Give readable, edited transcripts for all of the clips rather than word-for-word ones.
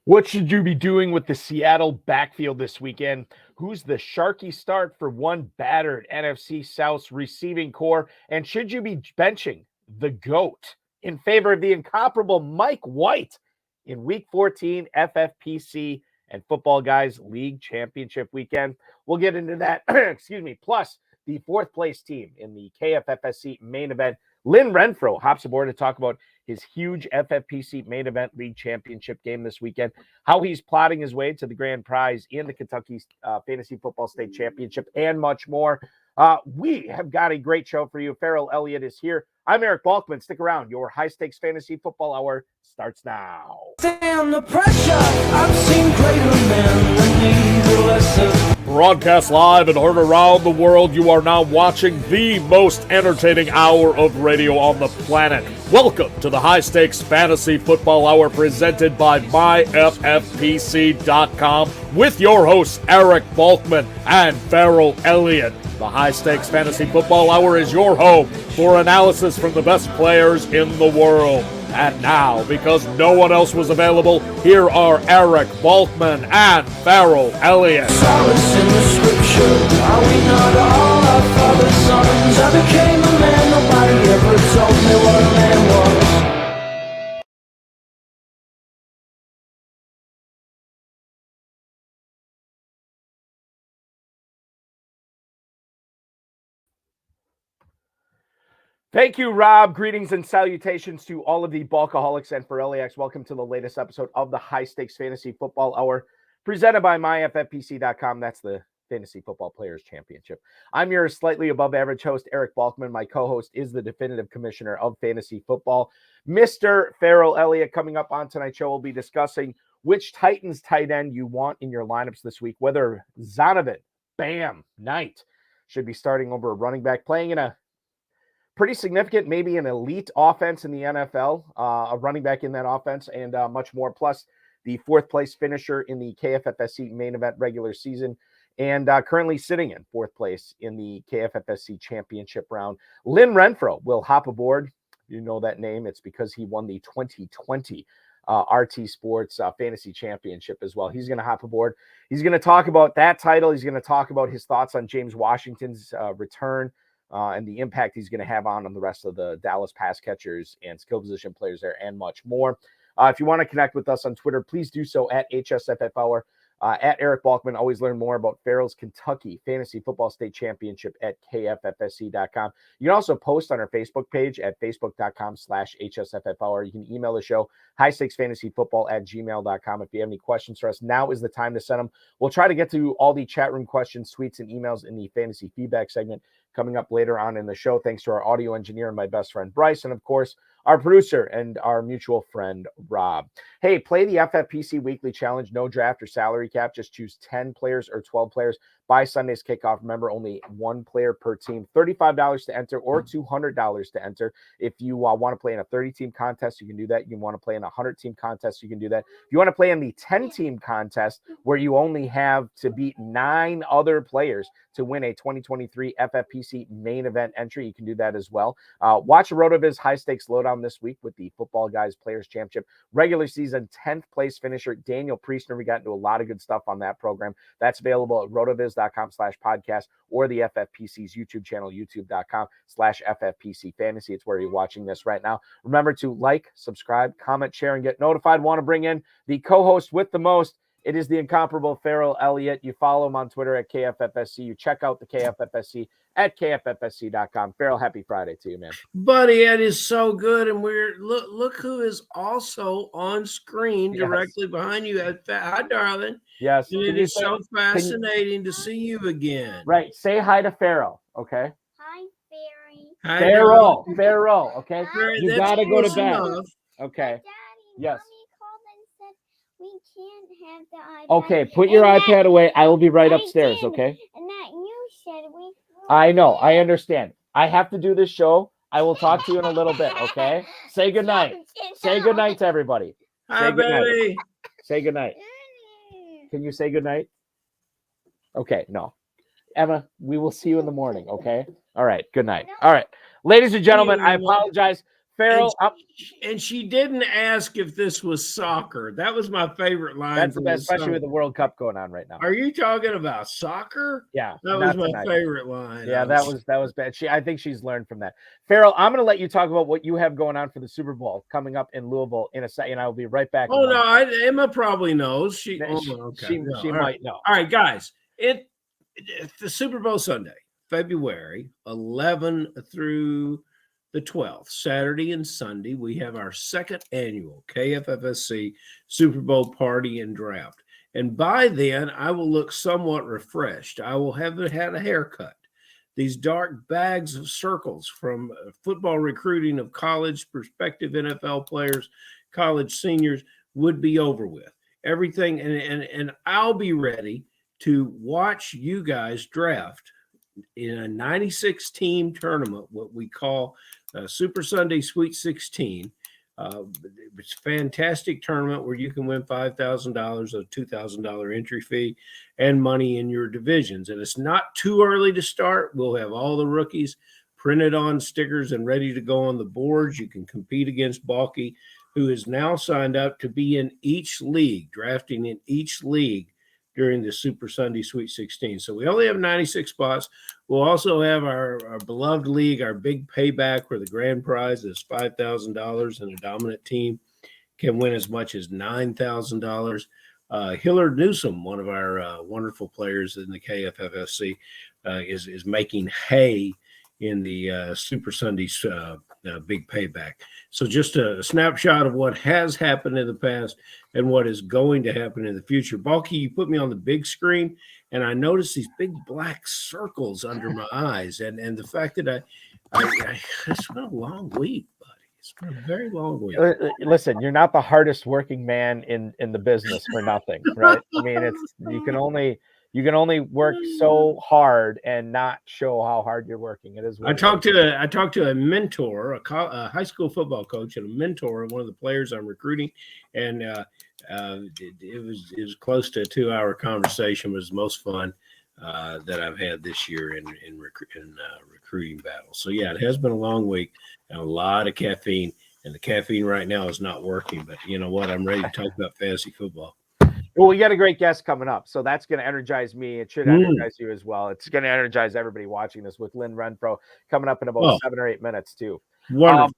What should you be doing with the Seattle backfield this weekend? Who's the Sharky start for one battered NFC South receiving core? And should you be benching the GOAT in favor of the incomparable Mike White in Week 14 FFPC and Football Guys League Championship weekend? We'll get into that, excuse me, plus the fourth place team in the KFFSC main event. Lynn Renfro hops aboard to talk about his huge FFPC main event league championship game this weekend, how he's plotting his way to the grand prize in the Kentucky Fantasy Football State Championship, and much more. We have got a great show for you. Farrell Elliott is here. I'm Eric Balkman. Stick around. Your high-stakes fantasy football hour starts now. Stand the pressure. I've seen greater men than neither lesser. Broadcast live and heard around the world, you are now watching the most entertaining hour of radio on the planet. Welcome to the High Stakes Fantasy Football Hour presented by MyFFPC.com with your hosts Eric Balkman and Farrell Elliott. The High Stakes Fantasy Football Hour is your home for analysis from the best players in the world. And now, because no one else was available, here are Eric Balkman and Farrell Elliott. Solace in the scripture. Are we not all our father's sons? I became a man. Nobody ever told me what a man was. Thank you, Rob. Greetings and salutations to all of the Balkaholics and Farelliacs. Welcome to the latest episode of the High Stakes Fantasy Football Hour, presented by MyFFPC.com. That's the Fantasy Football Players Championship. I'm your slightly above average host, Eric Balkman. My co-host is the definitive commissioner of fantasy football, Mr. Farrell Elliott. Coming up on tonight's show, we'll be discussing which Titans tight end you want in your lineups this week, whether Zonovan, Bam, Knight should be starting over a running back, playing in a pretty significant, maybe an elite offense in the NFL, a running back in that offense, and much more. Plus, the fourth place finisher in the KFFSC main event regular season, and currently sitting in fourth place in the KFFSC championship round. Lynn Renfro will hop aboard. You know that name. It's because he won the 2020 RT Sports Fantasy Championship as well. He's going to hop aboard. He's going to talk about that title. He's going to talk about his thoughts on James Washington's return. And the impact he's going to have on the rest of the Dallas pass catchers and skill position players there, and much more. If you want to connect with us on Twitter, please do so at HSFF Hour, at Eric Balkman. Always learn more about Farrell's Kentucky Fantasy Football State Championship at KFFSC.com. You can also post on our Facebook page at Facebook.com/HSFF Hour. You can email the show, highstakesfantasyfootball@gmail.com. If you have any questions for us, now is the time to send them. We'll try to get to all the chat room questions, tweets, and emails in the fantasy feedback segment coming up later on in the show. Thanks to our audio engineer and my best friend, Bryce, and of course, our producer and our mutual friend, Rob. Hey, play the FFPC Weekly Challenge. No draft or salary cap. Just choose 10 players or 12 players by Sunday's kickoff. Remember, only one player per team. $35 to enter or $200 to enter. If you want to play in a 30-team contest, you can do that. You want to play in a 100-team contest, you can do that. If you want to play in the 10-team contest, where you only have to beat 9 other players to win a 2023 FFPC main event entry, you can do that as well. Watch a RotoViz high-stakes lowdown this week with the Football Guys Players Championship regular season 10th place finisher Daniel Priestner. We got into a lot of good stuff on that program. That's available at rotoviz.com/podcast or the FFPC's YouTube channel, youtube.com/FFPC Fantasy. It's where you're watching this right now. Remember to like, subscribe, comment, share, and get notified. Want to bring in the co-host with the most. It is the incomparable Farrell Elliott. You follow him on Twitter at KFFSC. You check out the KFFSC at KFFSC.com. Farrell, happy Friday to you, man. Buddy, that is so good. And we're look who is also on screen directly behind you. Hi, darling. Yes. And it is so fascinating to see you again. Right. Say hi to Farrell, okay? Hi, Fairy. Hi, Farrell, okay? Hi, You got to go to bed. enough. Okay. Daddy, Yes. Mommy called and said we can't have the iPad. Okay, put your And iPad away. I will be right I upstairs, did. okay? And that you said we. I know. I understand. I have to do this show. I will talk to you in a little bit, okay? Say goodnight. Say goodnight to everybody. Hi, Say goodnight. baby. Say goodnight. Can you say goodnight? Okay, no. Emma, we will see you in the morning, okay? All right, good night. All right. Ladies and gentlemen, I apologize. Farrell, and she didn't ask if this was soccer. That was my favorite line. that's the best, especially with the World Cup going on right now. Are you talking about soccer? Yeah, that was my favorite line. Yeah, that was bad. I think she's learned from that. Farrell, I'm going to let you talk about what you have going on for the Super Bowl coming up in Louisville in a second. I'll be right back. Oh no, Emma probably knows. She might know. All right, guys, it's the Super Bowl Sunday, February 11 through the 12th, Saturday and Sunday. We have our second annual KFFSC Super Bowl party and draft. And by then, I will look somewhat refreshed. I will have had a haircut. These dark bags of circles from football recruiting of college prospective NFL players, college seniors would be over with. Everything, and I'll be ready to watch you guys draft in a 96-team tournament, what we call Super Sunday Sweet 16. It's a fantastic tournament where you can win $5,000, a $2,000 entry fee, and money in your divisions. And it's not too early to start. We'll have all the rookies printed on stickers and ready to go on the boards. You can compete against Balky, who is now signed up to be in each league, drafting in each league during the Super Sunday Sweet 16. So we only have 96 spots. We'll also have our beloved league, our big payback, where the grand prize is $5,000 and a dominant team can win as much as $9,000. Hillard Newsom, one of our wonderful players in the KFFSC, is making hay in the Super Sunday big payback. So just a snapshot of what has happened in the past and what is going to happen in the future. Balky, you put me on the big screen, and I noticed these big black circles under my eyes. And the fact that it's been a long week, buddy. It's been a very long week. Listen, you're not the hardest working man in the business for nothing, right? I mean, you can only work so hard and not show how hard you're working. It is. I talked to a mentor, a high school football coach, and a mentor of one of the players I'm recruiting, and it was close to a 2-hour conversation. It was the most fun that I've had this year in recruiting battles. So yeah, it has been a long week and a lot of caffeine, and the caffeine right now is not working. But you know what? I'm ready to talk about fantasy football. Well, we got a great guest coming up, so that's going to energize me. It should energize you as well. It's going to energize everybody watching this with Lynn Renfro coming up in about 7 or 8 minutes too. Wonderful.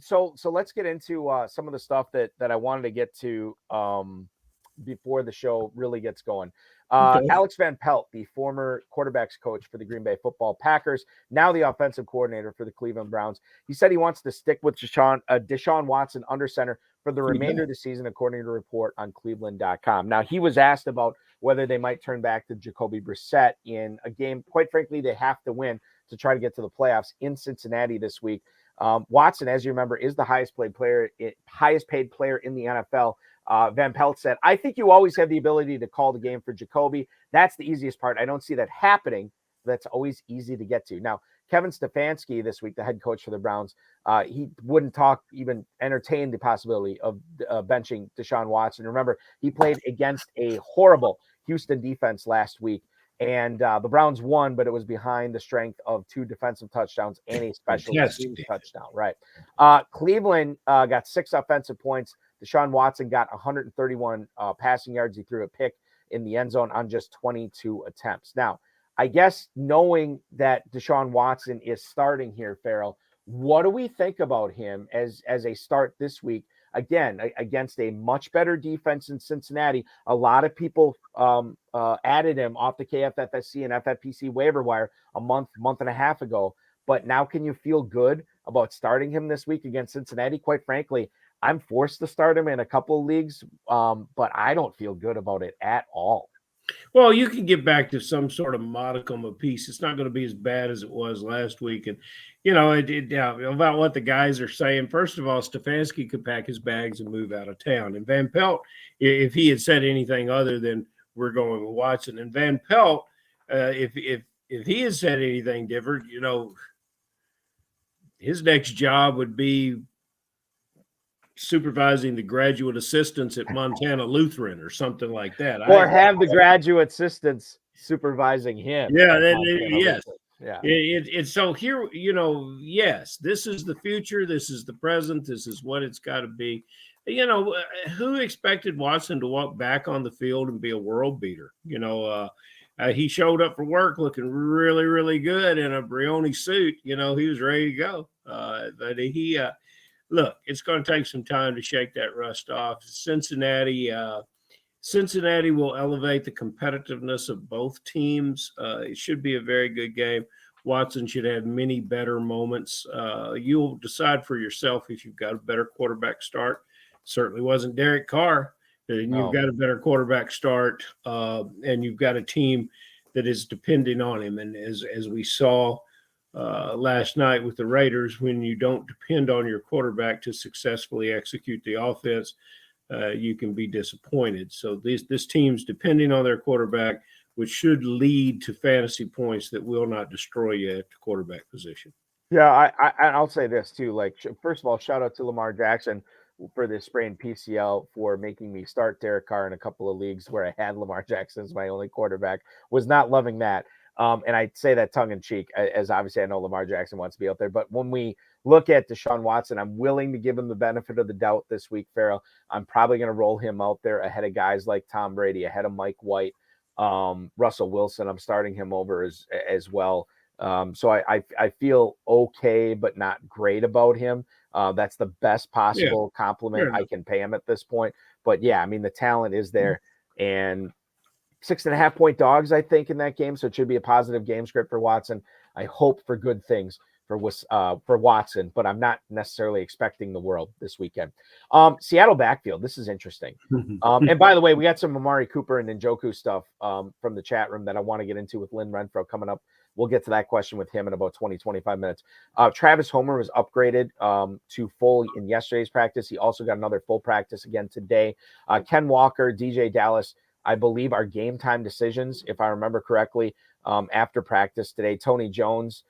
So let's get into some of the stuff that I wanted to get to before the show really gets going. Okay. Alex Van Pelt, the former quarterbacks coach for the Green Bay Football Packers, now the offensive coordinator for the Cleveland Browns. He said he wants to stick with Deshaun Watson under center for the remainder of the season, according to a report on Cleveland.com. Now, he was asked about whether they might turn back to Jacoby Brissett in a game, quite frankly, they have to win to try to get to the playoffs in Cincinnati this week. Watson, as you remember, is the highest paid player in the NFL. Van Pelt said, I think you always have the ability to call the game for Jacoby. That's the easiest part. I don't see that happening. That's always easy to get to. Now, Kevin Stefanski this week, the head coach for the Browns, he wouldn't even entertain the possibility of benching Deshaun Watson. Remember, he played against a horrible Houston defense last week, and the Browns won, but it was behind the strength of 2 defensive touchdowns and a special teams touchdown. Right. Cleveland got 6 offensive points. Deshaun Watson got 131 passing yards. He threw a pick in the end zone on just 22 attempts. Now, I guess knowing that Deshaun Watson is starting here, Farrell, what do we think about him as a start this week? Again, against a much better defense in Cincinnati. A lot of people added him off the KFFSC and FFPC waiver wire a month and a half ago. But now can you feel good about starting him this week against Cincinnati? Quite frankly, I'm forced to start him in a couple of leagues, but I don't feel good about it at all. Well, you can get back to some sort of modicum of peace. It's not going to be as bad as it was last week. And, you know, about what the guys are saying, first of all, Stefanski could pack his bags and move out of town. And Van Pelt, if he had said anything other than we're going with Watson, and Van Pelt, if he had said anything different, you know, his next job would be supervising the graduate assistants at Montana Lutheran or something like that. Or have the graduate assistants supervising him. Yeah, yes. Yeah. It's so here, yes, this is the future. This is the present. This is what it's got to be. Who expected Watson to walk back on the field and be a world beater? He showed up for work looking really, really good in a Brioni suit. He was ready to go. But he look, it's going to take some time to shake that rust off. Cincinnati will elevate the competitiveness of both teams. It should be a very good game. Watson should have many better moments. You'll decide for yourself if you've got a better quarterback start. Certainly wasn't Derek Carr. And you've got a better quarterback start, and you've got a team that is depending on him. And as we saw last night with the Raiders, when you don't depend on your quarterback to successfully execute the offense, you can be disappointed. So this team's depending on their quarterback, which should lead to fantasy points that will not destroy you at the quarterback position. Yeah, I'll say this too. Like, first of all, shout out to Lamar Jackson for this sprained PCL for making me start Derek Carr in a couple of leagues where I had Lamar Jackson as my only quarterback. Was not loving that. And I say that tongue in cheek, as obviously I know Lamar Jackson wants to be out there. But when we look at Deshaun Watson, I'm willing to give him the benefit of the doubt this week, Farrell. I'm probably going to roll him out there ahead of guys like Tom Brady, ahead of Mike White, Russell Wilson. I'm starting him over as well. So I feel okay, but not great about him. That's the best possible compliment I can pay him at this point. But yeah, I mean, the talent is there, and 6.5-point dogs, I think, in that game. So it should be a positive game script for Watson. I hope for good things for Watson, but I'm not necessarily expecting the world this weekend. Seattle backfield. This is interesting. And by the way, we got some Amari Cooper and Njoku stuff from the chat room that I want to get into with Lynn Renfro coming up. We'll get to that question with him in about 20-25 minutes. Travis Homer was upgraded to full in yesterday's practice. He also got another full practice again today. Ken Walker, DJ Dallas, I believe, are game time decisions, if I remember correctly, after practice today. Tony Jones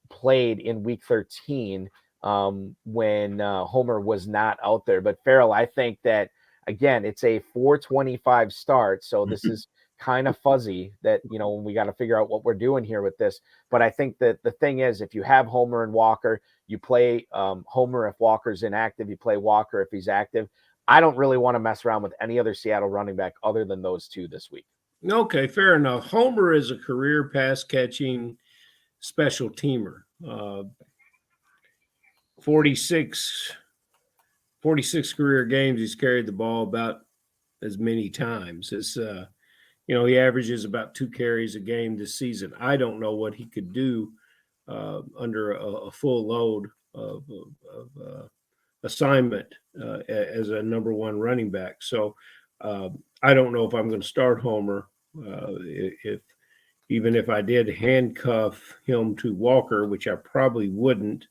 played in week 13 when Homer was not out there. But Farrell, I think that, again, it's a 4:25 start. So this is kind of fuzzy that, when we got to figure out what we're doing here with this. But I think that the thing is, if you have Homer and Walker, you play Homer if Walker's inactive, you play Walker if he's active. I don't really want to mess around with any other Seattle running back other than those two this week. Okay, fair enough. Homer is a career pass catching special teamer. 46 career games, he's carried the ball about as many times. It's he averages about 2 carries a game this season. I don't know what he could do under a full load of assignment as a number one running back. So I don't know if I'm going to start Homer. Even if I did handcuff him to Walker, which I probably wouldn't.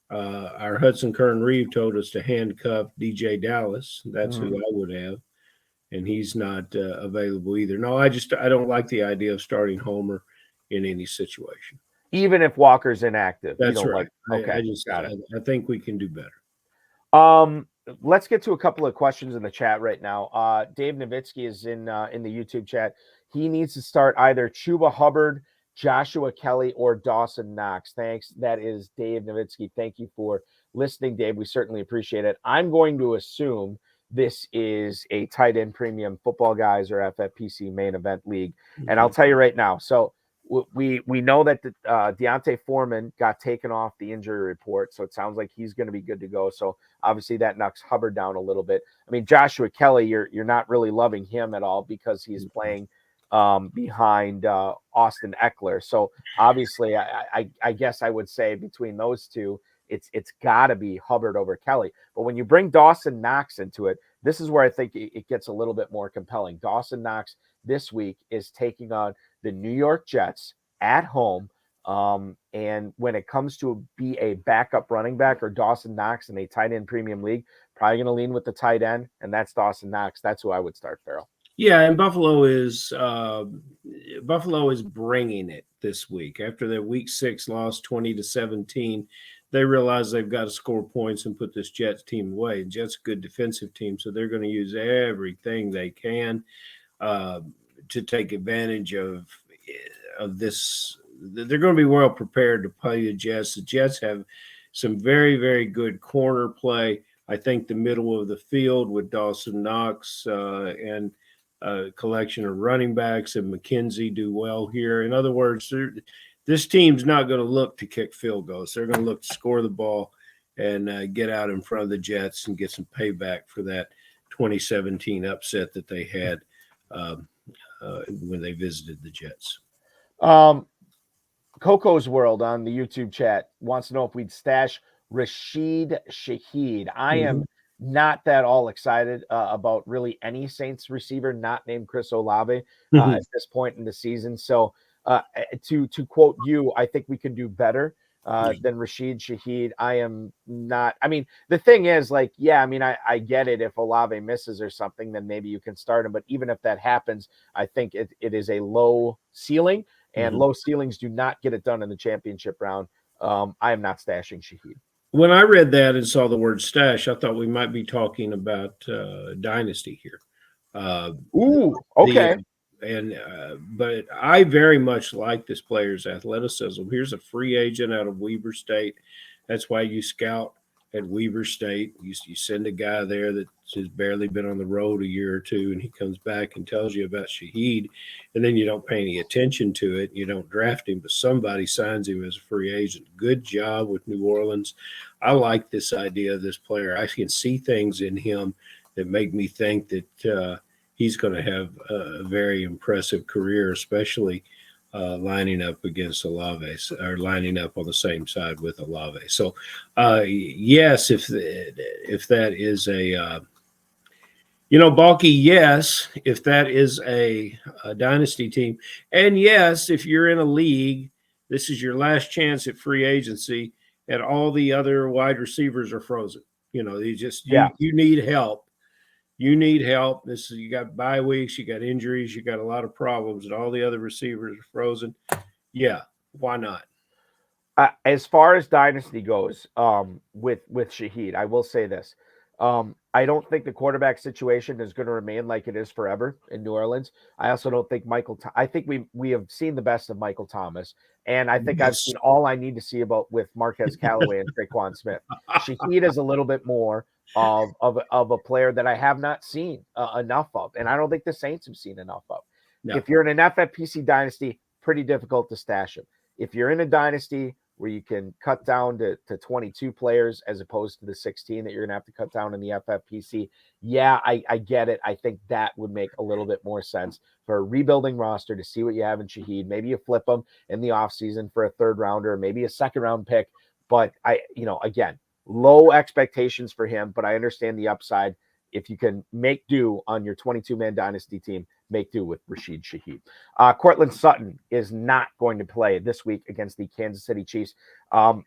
Our Hudson Kern Reeve told us to handcuff DJ Dallas. That's who I would have. And he's not available either. No, I don't like the idea of starting Homer in any situation. Even if Walker's inactive. That's right. Okay, got it. I think we can do better. Let's get to a couple of questions in the chat right now. Dave Nowitzki is in the YouTube chat. He needs to start either Chuba Hubbard, Joshua Kelly, or Dawson Knox. Thanks. That is Dave Nowitzki. Thank you for listening, Dave. We certainly appreciate it. I'm going to assume this is a tight end premium football guys or FFPC main event league. And I'll tell you right now. So we know that Deontay Foreman got taken off the injury report. So it sounds like he's going to be good to go. So obviously that knocks Hubbard down a little bit. I mean, Joshua Kelly, you're not really loving him at all because he's playing behind Austin Eckler. So obviously I guess I would say between those two, it's got to be Hubbard over Kelly. But when you bring Dawson Knox into it, this is where I think it gets a little bit more compelling. Dawson Knox this week is taking on the New York Jets at home. And when it comes to be a backup running back or Dawson Knox in a tight end premium league, probably going to lean with the tight end, and that's Dawson Knox. That's who I would start, Farrell. Yeah, and Buffalo is bringing it this week. After their Week 6 loss 20-17, they realize they've got to score points and put this Jets team away. Jets a good defensive team, so they're going to use everything they can to take advantage of this they're going to be well prepared to play the Jets. The Jets have some very, very good corner play. I think the middle of the field with Dawson Knox and a collection of running backs and McKenzie do well here. In other words, this team's not going to look to kick field goals. They're going to look to score the ball and get out in front of the Jets and get some payback for that 2017 upset that they had when they visited the Jets. Coco's World on the YouTube chat wants to know if we'd stash Rashid Shaheed. I am not that all excited about really any Saints receiver not named Chris Olave at this point in the season. So to quote you, I think we can do better than Rashid Shaheed. I am not. I mean, the thing is, like, yeah, I mean, I get it. If Olave misses or something, then maybe you can start him. But even if that happens, I think it is a low ceiling, and low ceilings do not get it done in the championship round. I am not stashing Shaheed. When I read that and saw the word stash, I thought we might be talking about dynasty here. Ooh, okay. But I very much like this player's athleticism. Here's a free agent out of Weber State. That's why you scout at Weber State. You send a guy there that has barely been on the road a year or two, and he comes back and tells you about Shaheed, and then you don't pay any attention to it. You don't draft him, but somebody signs him as a free agent. Good job with New Orleans. I like this idea of this player. I can see things in him that make me think that he's going to have a very impressive career, especially lining up against Olave or lining up on the same side with Olave. So, yes, if that is a Balky, yes, if that is a dynasty team, and yes, if you're in a league, this is your last chance at free agency, and all the other wide receivers are frozen. You need help. You need help. You got bye weeks, you got injuries, you got a lot of problems, and all the other receivers are frozen. Yeah, why not? As far as dynasty goes, with Shaheed, I will say this. I don't think the quarterback situation is going to remain like it is forever in New Orleans. I also don't think I think we have seen the best of Michael Thomas, and I think I've seen all I need to see with Marquez Callaway and Traquan Smith. Shaheed is a little bit more of a player that I have not seen enough of, and I don't think the Saints have seen enough of. No. If you're in an FFPC dynasty, pretty difficult to stash him. If you're in a dynasty where you can cut down to 22 players as opposed to the 16 that you're going to have to cut down in the FFPC, yeah, I get it. I think that would make a little bit more sense for a rebuilding roster to see what you have in Shaheed. Maybe you flip him in the offseason for a third rounder, maybe a second round pick. But again, low expectations for him, but I understand the upside. If you can make do on your 22-man dynasty team, make do with Rashid Shaheed. Cortland Sutton is not going to play this week against the Kansas City Chiefs.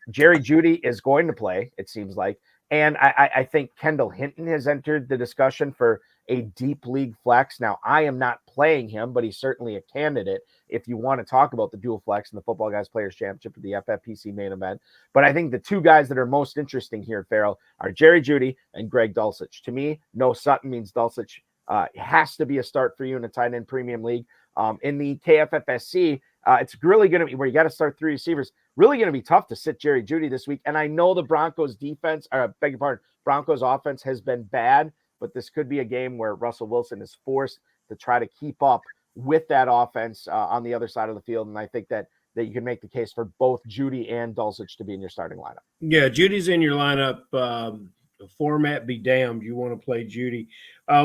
Jerry Jeudy is going to play, it seems like. And I think Kendall Hinton has entered the discussion for a deep league flex. Now, I am not playing him, but he's certainly a candidate if you want to talk about the dual flex in the Football Guys Players Championship at the FFPC main event. But I think the two guys that are most interesting here, Farrell, are Jerry Jeudy and Greg Dulcich. To me, no Sutton means Dulcich has to be a start for you in a tight end premium league. In the KFFSC, it's really going to be where you got to start three receivers. Really going to be tough to sit Jerry Jeudy this week. And I know the Broncos Broncos offense has been bad, but this could be a game where Russell Wilson is forced to try to keep up with that offense on the other side of the field. And I think that you can make the case for both Jeudy and Dulcich to be in your starting lineup. Yeah, Judy's in your lineup. Format be damned. You want to play Jeudy.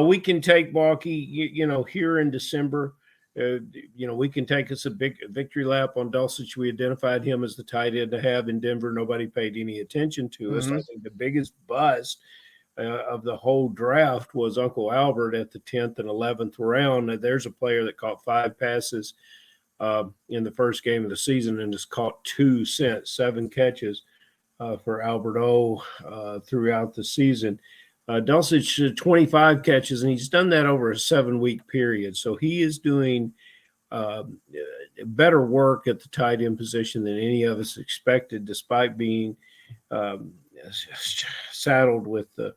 We can take Balky, here in December. We can take us a big victory lap on Dulcich. We identified him as the tight end to have in Denver. Nobody paid any attention to us. I think the biggest buzz of the whole draft was Uncle Albert at the 10th and 11th round. There's a player that caught 5 passes in the first game of the season and has caught 7 catches for Albert O throughout the season. Dulcich 25 catches, and he's done that over a 7-week period. So he is doing better work at the tight end position than any of us expected, despite being saddled with the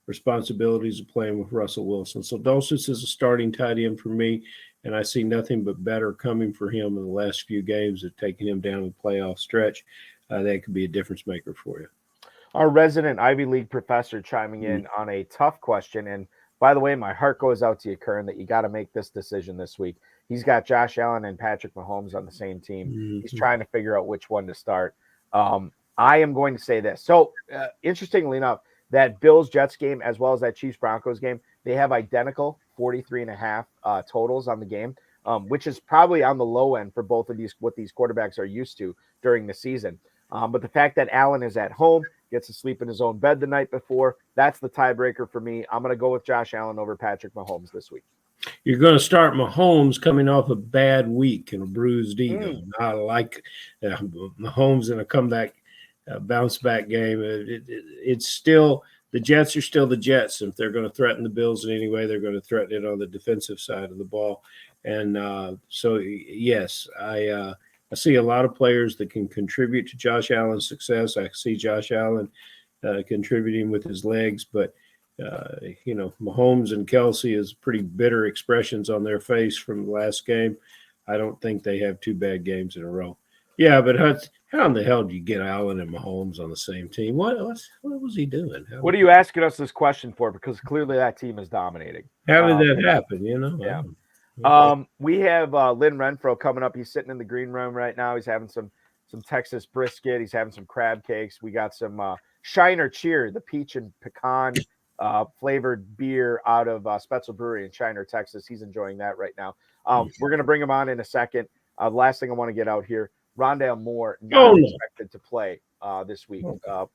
responsibilities of playing with Russell Wilson. So Dulcich is a starting tight end for me. and I see nothing but better coming for him in the last few games of taking him down the playoff stretch. That could be a difference maker for you. Our resident Ivy League professor chiming in on a tough question. And by the way, my heart goes out to you, Kern, that you got to make this decision this week. He's got Josh Allen and Patrick Mahomes on the same team. He's trying to figure out which one to start. I am going to say this. So, interestingly enough, that Bills-Jets game as well as that Chiefs-Broncos game, they have identical 43.5 totals on the game, which is probably on the low end for both of these, what these quarterbacks are used to during the season. But the fact that Allen is at home, gets to sleep in his own bed the night before, that's the tiebreaker for me. I'm going to go with Josh Allen over Patrick Mahomes this week. You're going to start Mahomes coming off a bad week and a bruised ego. I like Mahomes in a comeback, bounce back game. It's still the Jets are still the Jets. If they're going to threaten the Bills in any way, they're going to threaten it on the defensive side of the ball. And so, yes, I see a lot of players that can contribute to Josh Allen's success. I see Josh Allen contributing with his legs, but Mahomes and Kelsey is pretty bitter expressions on their face from the last game. I don't think they have two bad games in a row. Yeah, but how in the hell do you get Allen and Mahomes on the same team? What was he doing? What are you asking us this question for? Because clearly that team is dominating. How did that happen? Yeah. We have Lynn Renfro coming up. He's sitting in the green room right now. He's having some Texas brisket. He's having some crab cakes. We got some Shiner Cheer, the peach and pecan flavored beer out of Spetzel Brewery in Shiner, Texas. He's enjoying that right now. We're going to bring him on in a second. The last thing I want to get out here, Rondale Moore not expected to play this week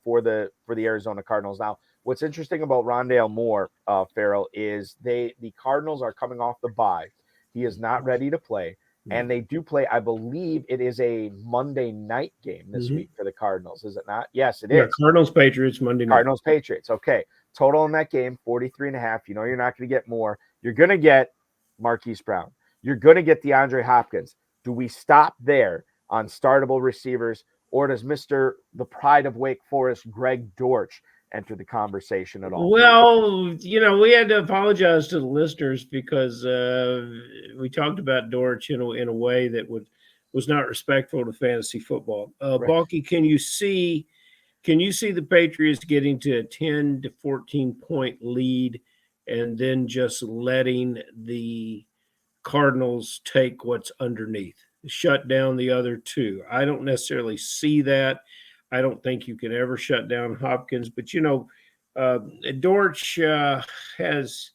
for the Arizona Cardinals. Now, what's interesting about Rondale Moore, Farrell, is the Cardinals are coming off the bye. He is not ready to play. And they do play, I believe it is a Monday night game this week for the Cardinals, is it not? Yes, it is. Cardinals-Patriots Monday night. Cardinals-Patriots. Okay. Total in that game, 43.5. You know you're not going to get more. You're going to get Marquise Brown. You're going to get DeAndre Hopkins. Do we stop there on startable receivers, or does Mr. the pride of Wake Forest, Greg Dortch, enter the conversation at all? Well, we had to apologize to the listeners because we talked about Dortch in a way that was not respectful to fantasy football. Right. Balky, can you see the Patriots getting to a 10 to 14 point lead and then just letting the Cardinals take what's underneath, shut down the other two? I don't necessarily see that. I don't think you can ever shut down Hopkins, but Dortch has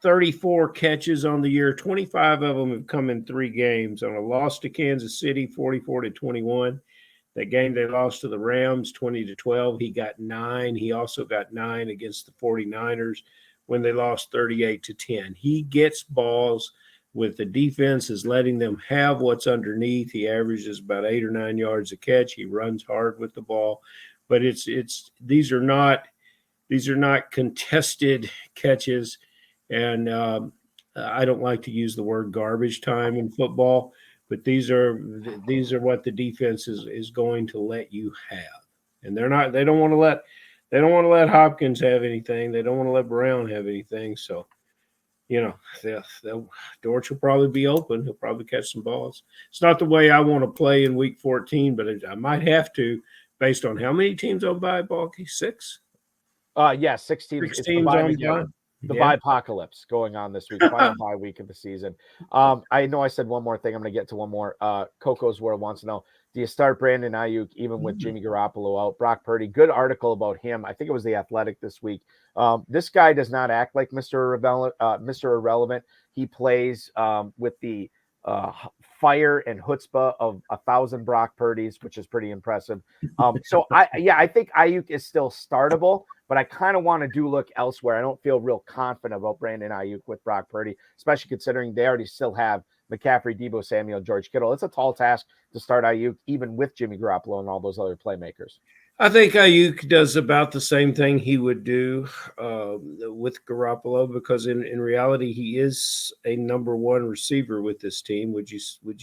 34 catches on the year. 25 of them have come in 3 games. On a loss to Kansas City, 44-21. That game they lost to the Rams, 20-12. He got 9. He also got 9 against the 49ers when they lost 38-10. He gets balls with the defense is letting them have what's underneath. He averages about 8 or 9 yards a catch. He runs hard with the ball, but these are not contested catches. And I don't like to use the word garbage time in football, but these are what the defense is going to let you have. And they don't want to let Hopkins have anything. They don't want to let Brown have anything. So, Dortch will probably be open. He'll probably catch some balls. It's not the way I want to play in week 14, but I might have to based on how many teams on bye, Balky? 6? Yeah, 6 teams. 6 teams on bye. The bye-apocalypse going on this week, final bye week of the season. I know I said one more thing. I'm going to get to one more. Coco's World wants to know, do you start Brandon Ayuk even with Jimmy Garoppolo out? Brock Purdy, good article about him. I think it was The Athletic this week. This guy does not act like Mr. Irrelevant. He plays with the fire and chutzpah of 1,000 Brock Purdy's, which is pretty impressive. So I think Ayuk is still startable, but I kind of want to look elsewhere. I don't feel real confident about Brandon Ayuk with Brock Purdy, especially considering they already still have McCaffrey, Deebo Samuel, George Kittle. It's a tall task to start Ayuk, even with Jimmy Garoppolo and all those other playmakers. I think Ayuk does about the same thing he would do with Garoppolo because in reality he is a number one receiver with this team. Would you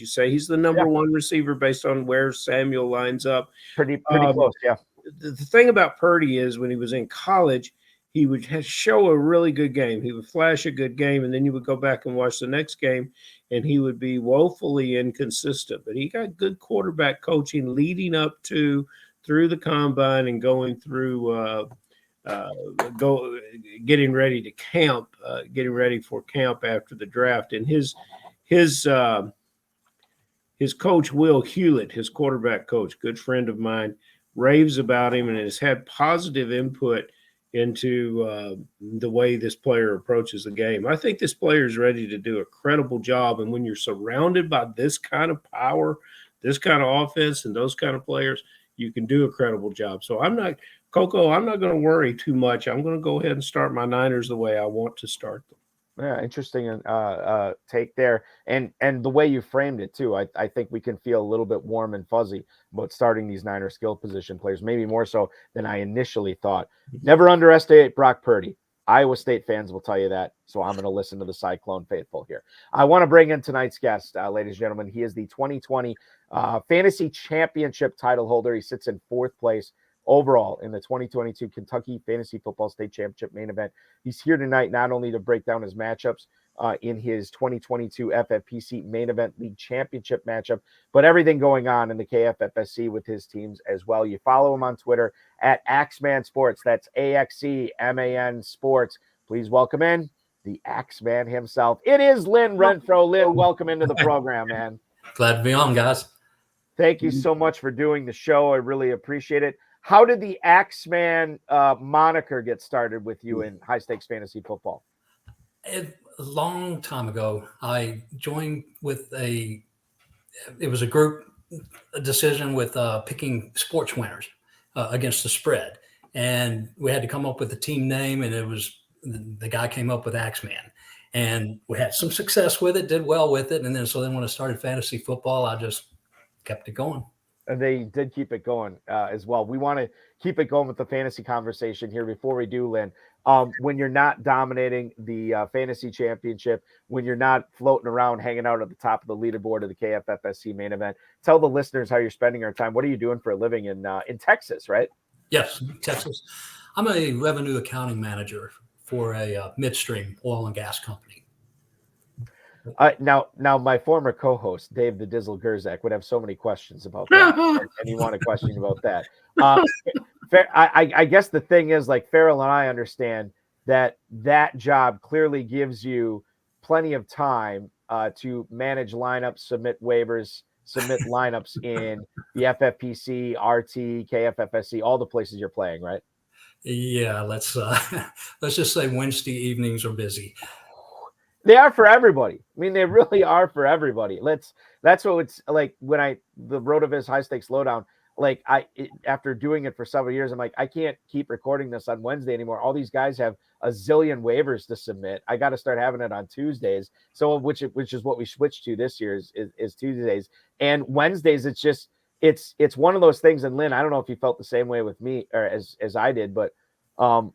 say he's the number one receiver based on where Samuel lines up? Pretty close, yeah. The thing about Purdy is when he was in college, he would show a really good game. He would flash a good game, and then you would go back and watch the next game, and he would be woefully inconsistent. But he got good quarterback coaching leading up to through the combine and going through getting ready to camp, getting ready for camp after the draft. And his coach, Will Hewlett, his quarterback coach, good friend of mine, raves about him and has had positive input into the way this player approaches the game. I think this player is ready to do a credible job. And when you're surrounded by this kind of power, this kind of offense, and those kind of players, you can do a credible job. So I'm not going to worry too much. I'm going to go ahead and start my Niners the way I want to start them. Yeah, interesting take there, and the way you framed it too. I think we can feel a little bit warm and fuzzy about starting these Niner skill position players, maybe more so than I initially thought. Never underestimate Brock Purdy. Iowa State fans will tell you that, so I'm going to listen to the Cyclone faithful here. I want to bring in tonight's guest, ladies and gentlemen. He is the 2020 Fantasy Championship title holder. He sits in 4th place overall in the 2022 Kentucky Fantasy Football State Championship main event. He's here tonight not only to break down his matchups in his 2022 FFPC main event league championship matchup, but everything going on in the KFFSC with his teams as well. You follow him on Twitter at Axeman Sports. That's AXEMAN Sports. Please welcome in the Axeman himself. It is Lynn Renfro. Lynn, welcome into the program, man. Glad to be on, guys. Thank you so much for doing the show. I really appreciate it. How did the Axeman moniker get started with you in high stakes fantasy football? A long time ago, I joined with it was a group decision with picking sports winners against the spread. And we had to come up with a team name, and it was the guy came up with Axeman. And we had some success with it, did well with it. And then when I started fantasy football, I just kept it going. And they did keep it going as well. We want to keep it going with the fantasy conversation here before we do, Lynn. When you're not dominating the fantasy championship, when you're not floating around, hanging out at the top of the leaderboard of the KFFSC main event, tell the listeners how you're spending your time. What are you doing for a living in Texas, right? Yes, Texas. I'm a revenue accounting manager for a midstream oil and gas company. Now, my former co-host, Dave the Dizzle Gerzak, would have so many questions about that. And you want a question about that. I guess the thing is, like, Farrell and I understand that job clearly gives you plenty of time to manage lineups, submit waivers, submit lineups in the FFPC, RT, KFFSC, all the places you're playing, right? Yeah, let's just say Wednesday evenings are busy. They are for everybody. I mean, they really are for everybody. That's what it's like when the RotoViz High Stakes Lowdown, like after doing it for several years, I'm like, I can't keep recording this on Wednesday anymore. All these guys have a zillion waivers to submit. I got to start having it on Tuesdays. So which is what we switched to this year is Tuesdays, and Wednesdays. It's one of those things. And Lynn, I don't know if you felt the same way with me or as I did, but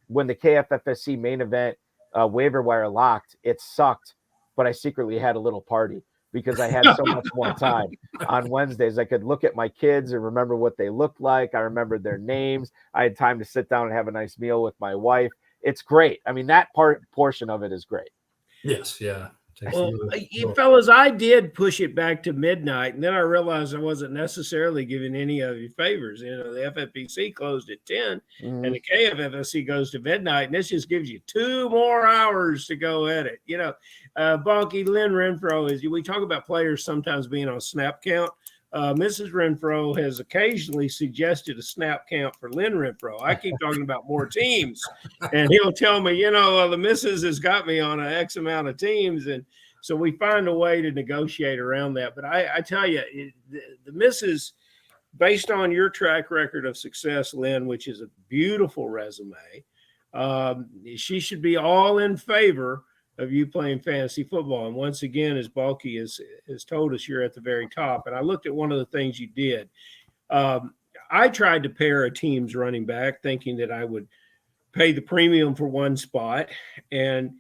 when the KFFSC main event waiver wire locked, it sucked, but I secretly had a little party because I had so much more time on Wednesdays. I could look at my kids and remember what they looked like. I remembered their names. I had time to sit down and have a nice meal with my wife. It's great. I mean, that portion of it is great. Yes. Yeah. Well, fellas, I did push it back to midnight, and then I realized I wasn't necessarily giving any of you favors. You know, the FFPC closed at 10, and the KFFSC goes to midnight, and this just gives you 2 more hours to go at it. You know, Bonky, Lynn Renfro, we talk about players sometimes being on snap count. Mrs. Renfro has occasionally suggested a snap count for Lynn Renfro. I keep talking about more teams, and he'll tell me, the missus has got me on an X amount of teams, and so we find a way to negotiate around that. But I tell you, the missus, based on your track record of success, Lynn, which is a beautiful resume, she should be all in favor of you playing fantasy football. And once again, as Balky has told us, you're at the very top. And I looked at one of the things you did. I tried to pair a team's running back thinking that I would pay the premium for one spot and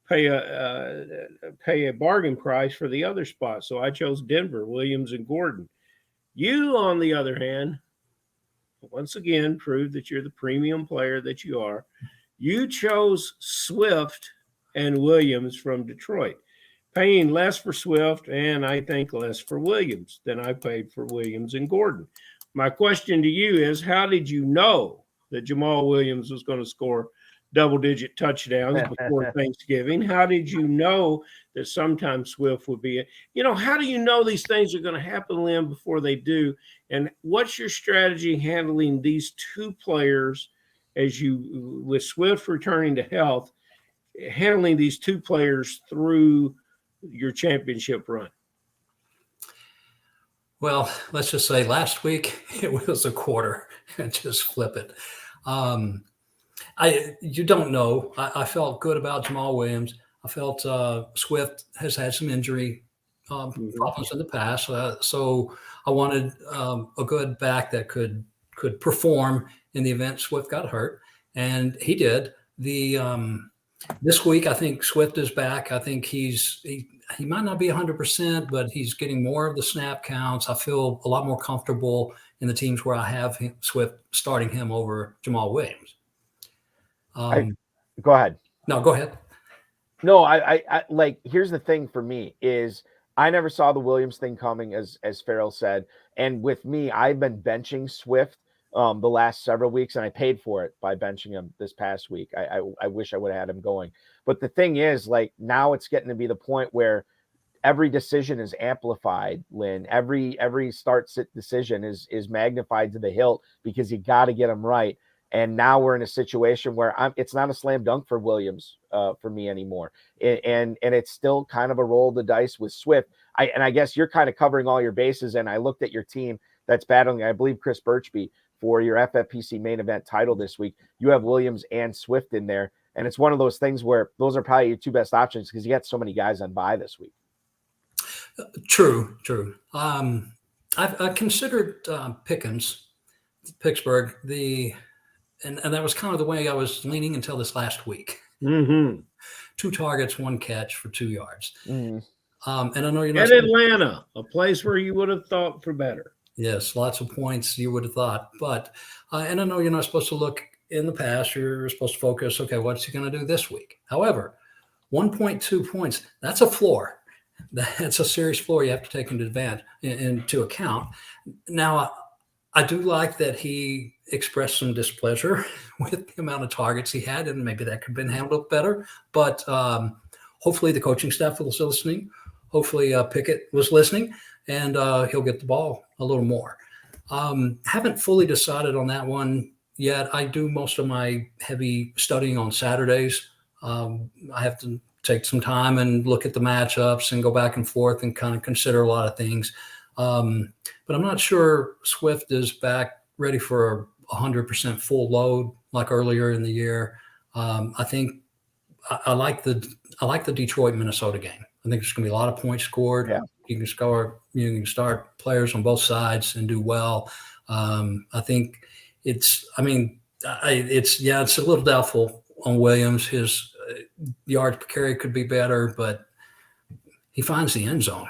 pay a bargain price for the other spot. So I chose Denver, Williams, and Gordon. You, on the other hand, once again, proved that you're the premium player that you are. You chose Swift and Williams from Detroit, paying less for Swift and I think less for Williams than I paid for Williams and Gordon. My question to you is, how did you know that Jamal Williams was going to score double-digit touchdowns before Thanksgiving? How did you know that sometime Swift would be how do you know these things are going to happen, Lynn, before they do? And what's your strategy handling these two players with Swift returning to health, handling these two players through your championship run? Well, let's just say last week it was a quarter and just flip it. You don't know. I felt good about Jamal Williams. I felt Swift has had some injury problems in the past, so I wanted a good back that could perform in the event Swift got hurt, and he did. This week, I think Swift is back. I think he might not be 100%, but he's getting more of the snap counts. I feel a lot more comfortable in the teams where I have Swift starting him over Jamal Williams. Go ahead. No, go ahead. No, I like, here's the thing for me is I never saw the Williams thing coming, as Farrell said. And with me, I've been benching Swift the last several weeks, and I paid for it by benching him this past week. I wish I would have had him going. But the thing is, like, now it's getting to be the point where every decision is amplified, Lynn. Every start-sit decision is magnified to the hilt because you got to get them right. And now we're in a situation where it's not a slam dunk for Williams for me anymore. And it's still kind of a roll of the dice with Swift. I guess you're kind of covering all your bases. And I looked at your team that's battling, I believe, Chris Birchby for your FFPC main event title this week. You have Williams and Swift in there. And it's one of those things where those are probably your two best options because you got so many guys on bye this week. True. I considered Pickens, Pittsburgh, and that was kind of the way I was leaning until this last week. Mm-hmm. 2 targets, 1 catch for 2 yards. Mm-hmm. And I know you're not at Atlanta, a place where you would have thought for better. Yes, lots of points you would have thought. But and I know you're not supposed to look in the past. You're supposed to focus, okay, what's he going to do this week? However, 1.2 points, that's a floor. That's a serious floor you have to take into account. Now, I do like that he expressed some displeasure with the amount of targets he had, and maybe that could have been handled better. But hopefully the coaching staff was listening. Hopefully Pickett was listening, and he'll get the ball a little more. Haven't fully decided on that one yet. I do most of my heavy studying on Saturdays. I have to take some time and look at the matchups and go back and forth and kind of consider a lot of things. But I'm not sure Swift is back ready for a 100% full load like earlier in the year. I think I like the Detroit Minnesota game. I think there's going to be a lot of points scored. Yeah. You can start players on both sides and do well. I think it's a little doubtful on Williams. His yards per carry could be better, but he finds the end zone.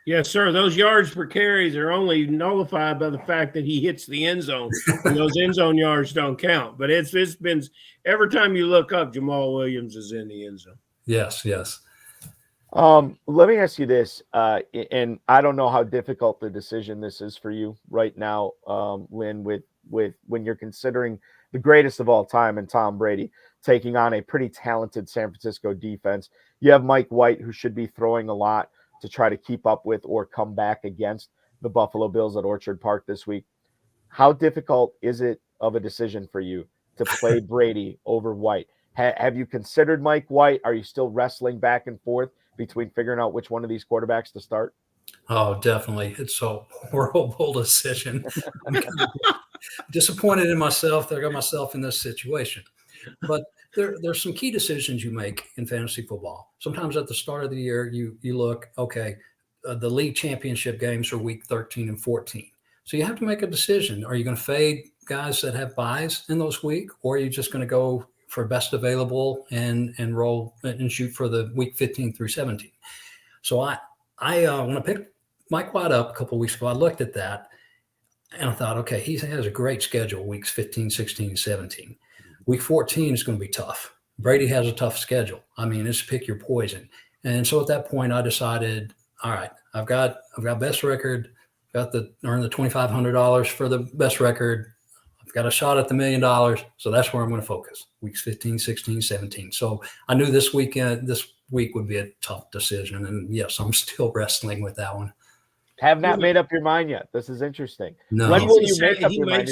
Yes, sir. Those yards per carries are only nullified by the fact that he hits the end zone, and those end zone yards don't count. But it's been every time you look up, Jamal Williams is in the end zone. Yes. Let me ask you this, and I don't know how difficult the decision this is for you right now, Lynn, with when you're considering the greatest of all time and Tom Brady taking on a pretty talented San Francisco defense. You have Mike White, who should be throwing a lot to try to keep up with or come back against the Buffalo Bills at Orchard Park this week. How difficult is it of a decision for you to play Brady over White? Have you considered Mike White? Are you still wrestling back and forth between figuring out which one of these quarterbacks to start? Oh, definitely. It's a horrible decision. I'm disappointed in myself that I got myself in this situation. But there's some key decisions you make in fantasy football. Sometimes at the start of the year, you look, okay, the league championship games are week 13 and 14. So you have to make a decision. Are you going to fade guys that have buys in those weeks, or are you just going to go for best available and roll and shoot for the week 15 through 17? So I when I picked Mike White up a couple of weeks ago, I looked at that and I thought, okay, he has a great schedule, weeks 15, 16, 17. Week 14 is going to be tough. Brady has a tough schedule. I mean, it's pick your poison. And so at that point, I decided, all right, I've got best record, earn the $2,500 for the best record. I've got a shot at the $1 million. So that's where I'm going to focus. Weeks 15, 16, 17. So I knew this week would be a tough decision. And yes, I'm still wrestling with that one. Have not made up your mind yet. This is interesting. No. When will you make up He your mind?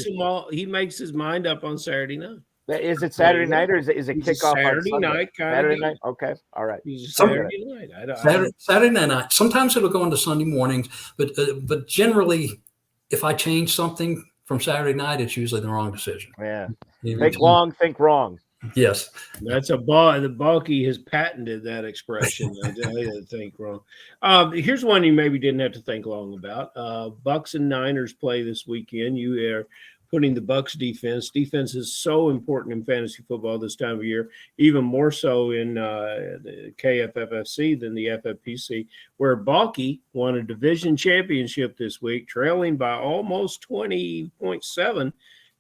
He makes his mind up on Saturday night. Is it Saturday night or is it kickoff Saturday on Sunday? night? Saturday night. Okay. All right. Saturday night. Saturday night. Sometimes it'll go into Sunday mornings, but generally, if I change something from Saturday night, it's usually the wrong decision. Yeah. Think long, think wrong. Yes. That's the Balky has patented that expression. I think wrong. Here's one you maybe didn't have to think long about. Bucks and Niners play this weekend. You are putting the Bucks defense. Defense is so important in fantasy football this time of year, even more so in the KFFSC than the FFPC, where Balky won a division championship this week, trailing by almost 20.7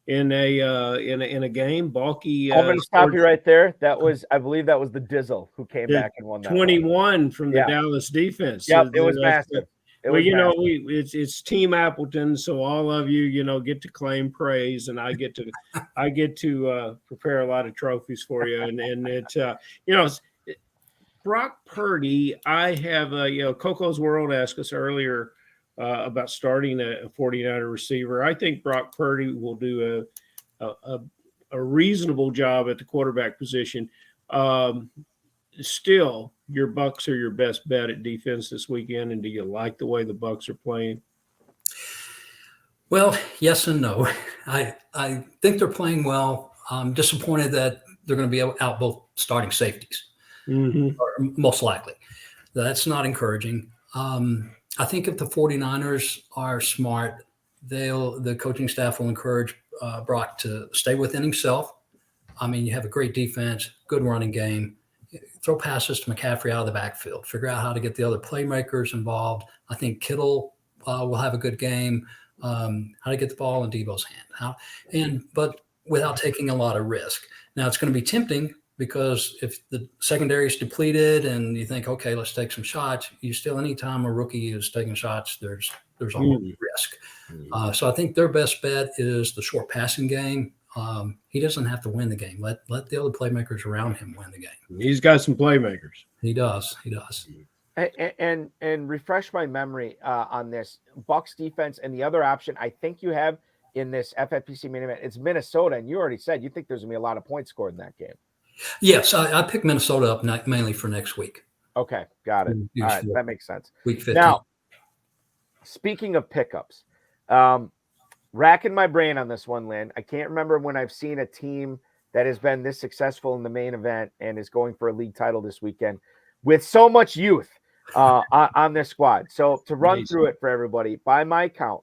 in a game. Balky. I'm going to stop you right there. I believe that was the Dizzle who came back and won that 21 from the Dallas defense. Yep, it was massive. It's Team Appleton, so all of you, get to claim praise, and I get to prepare a lot of trophies for you. And Brock Purdy. I have Coco's World asked us earlier about starting a 49er receiver. I think Brock Purdy will do a reasonable job at the quarterback position. Still, your Bucks are your best bet at defense this weekend, and do you like the way the Bucks are playing? Well, yes and no. I think they're playing well. I'm disappointed that they're going to be out both starting safeties, most likely. That's not encouraging. I think if the 49ers are smart, the coaching staff will encourage Brock to stay within himself. I mean, you have a great defense, good running game. Throw passes to McCaffrey out of the backfield. Figure out how to get the other playmakers involved. I think Kittle will have a good game. How to get the ball in Debo's hand. But without taking a lot of risk. Now, it's going to be tempting because if the secondary is depleted and you think, okay, let's take some shots, anytime a rookie is taking shots, there's always risk. So I think their best bet is the short passing game. He doesn't have to win the game. Let the other playmakers around him win the game. He's got some playmakers. He does. And refresh my memory on this Bucks defense and the other option I think you have in this FFPC main event. It's Minnesota, and you already said you think there's gonna be a lot of points scored in that game. Yes, I picked Minnesota up mainly for next week. Okay, got it. All right, that makes sense. Week 15. Now, speaking of pickups, racking my brain on this one, Lynn. I can't remember when I've seen a team that has been this successful in the main event and is going for a league title this weekend with so much youth on their squad. So to run through it for everybody, by my count,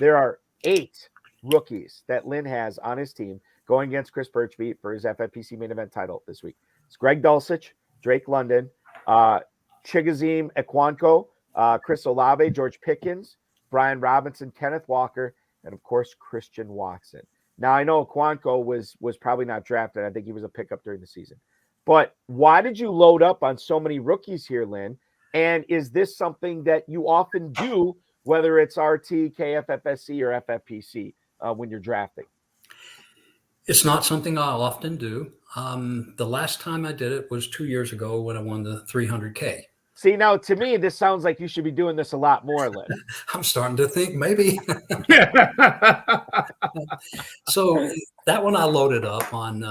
there are 8 rookies that Lynn has on his team going against Chris Birchbeat for his FFPC main event title this week. It's Greg Dulcich, Drake London, Chigoziem Equanko, Chris Olave, George Pickens, Brian Robinson, Kenneth Walker, and of course, Christian Watson. Now, I know Equanko was probably not drafted. I think he was a pickup during the season. But why did you load up on so many rookies here, Lynn? And is this something that you often do, whether it's RT, KFFSC, or FFPC, when you're drafting? It's not something I'll often do. The last time I did it was 2 years ago when I won the 300K. See, now to me, this sounds like you should be doing this a lot more, Lynn. I'm starting to think maybe. So that one I loaded up on.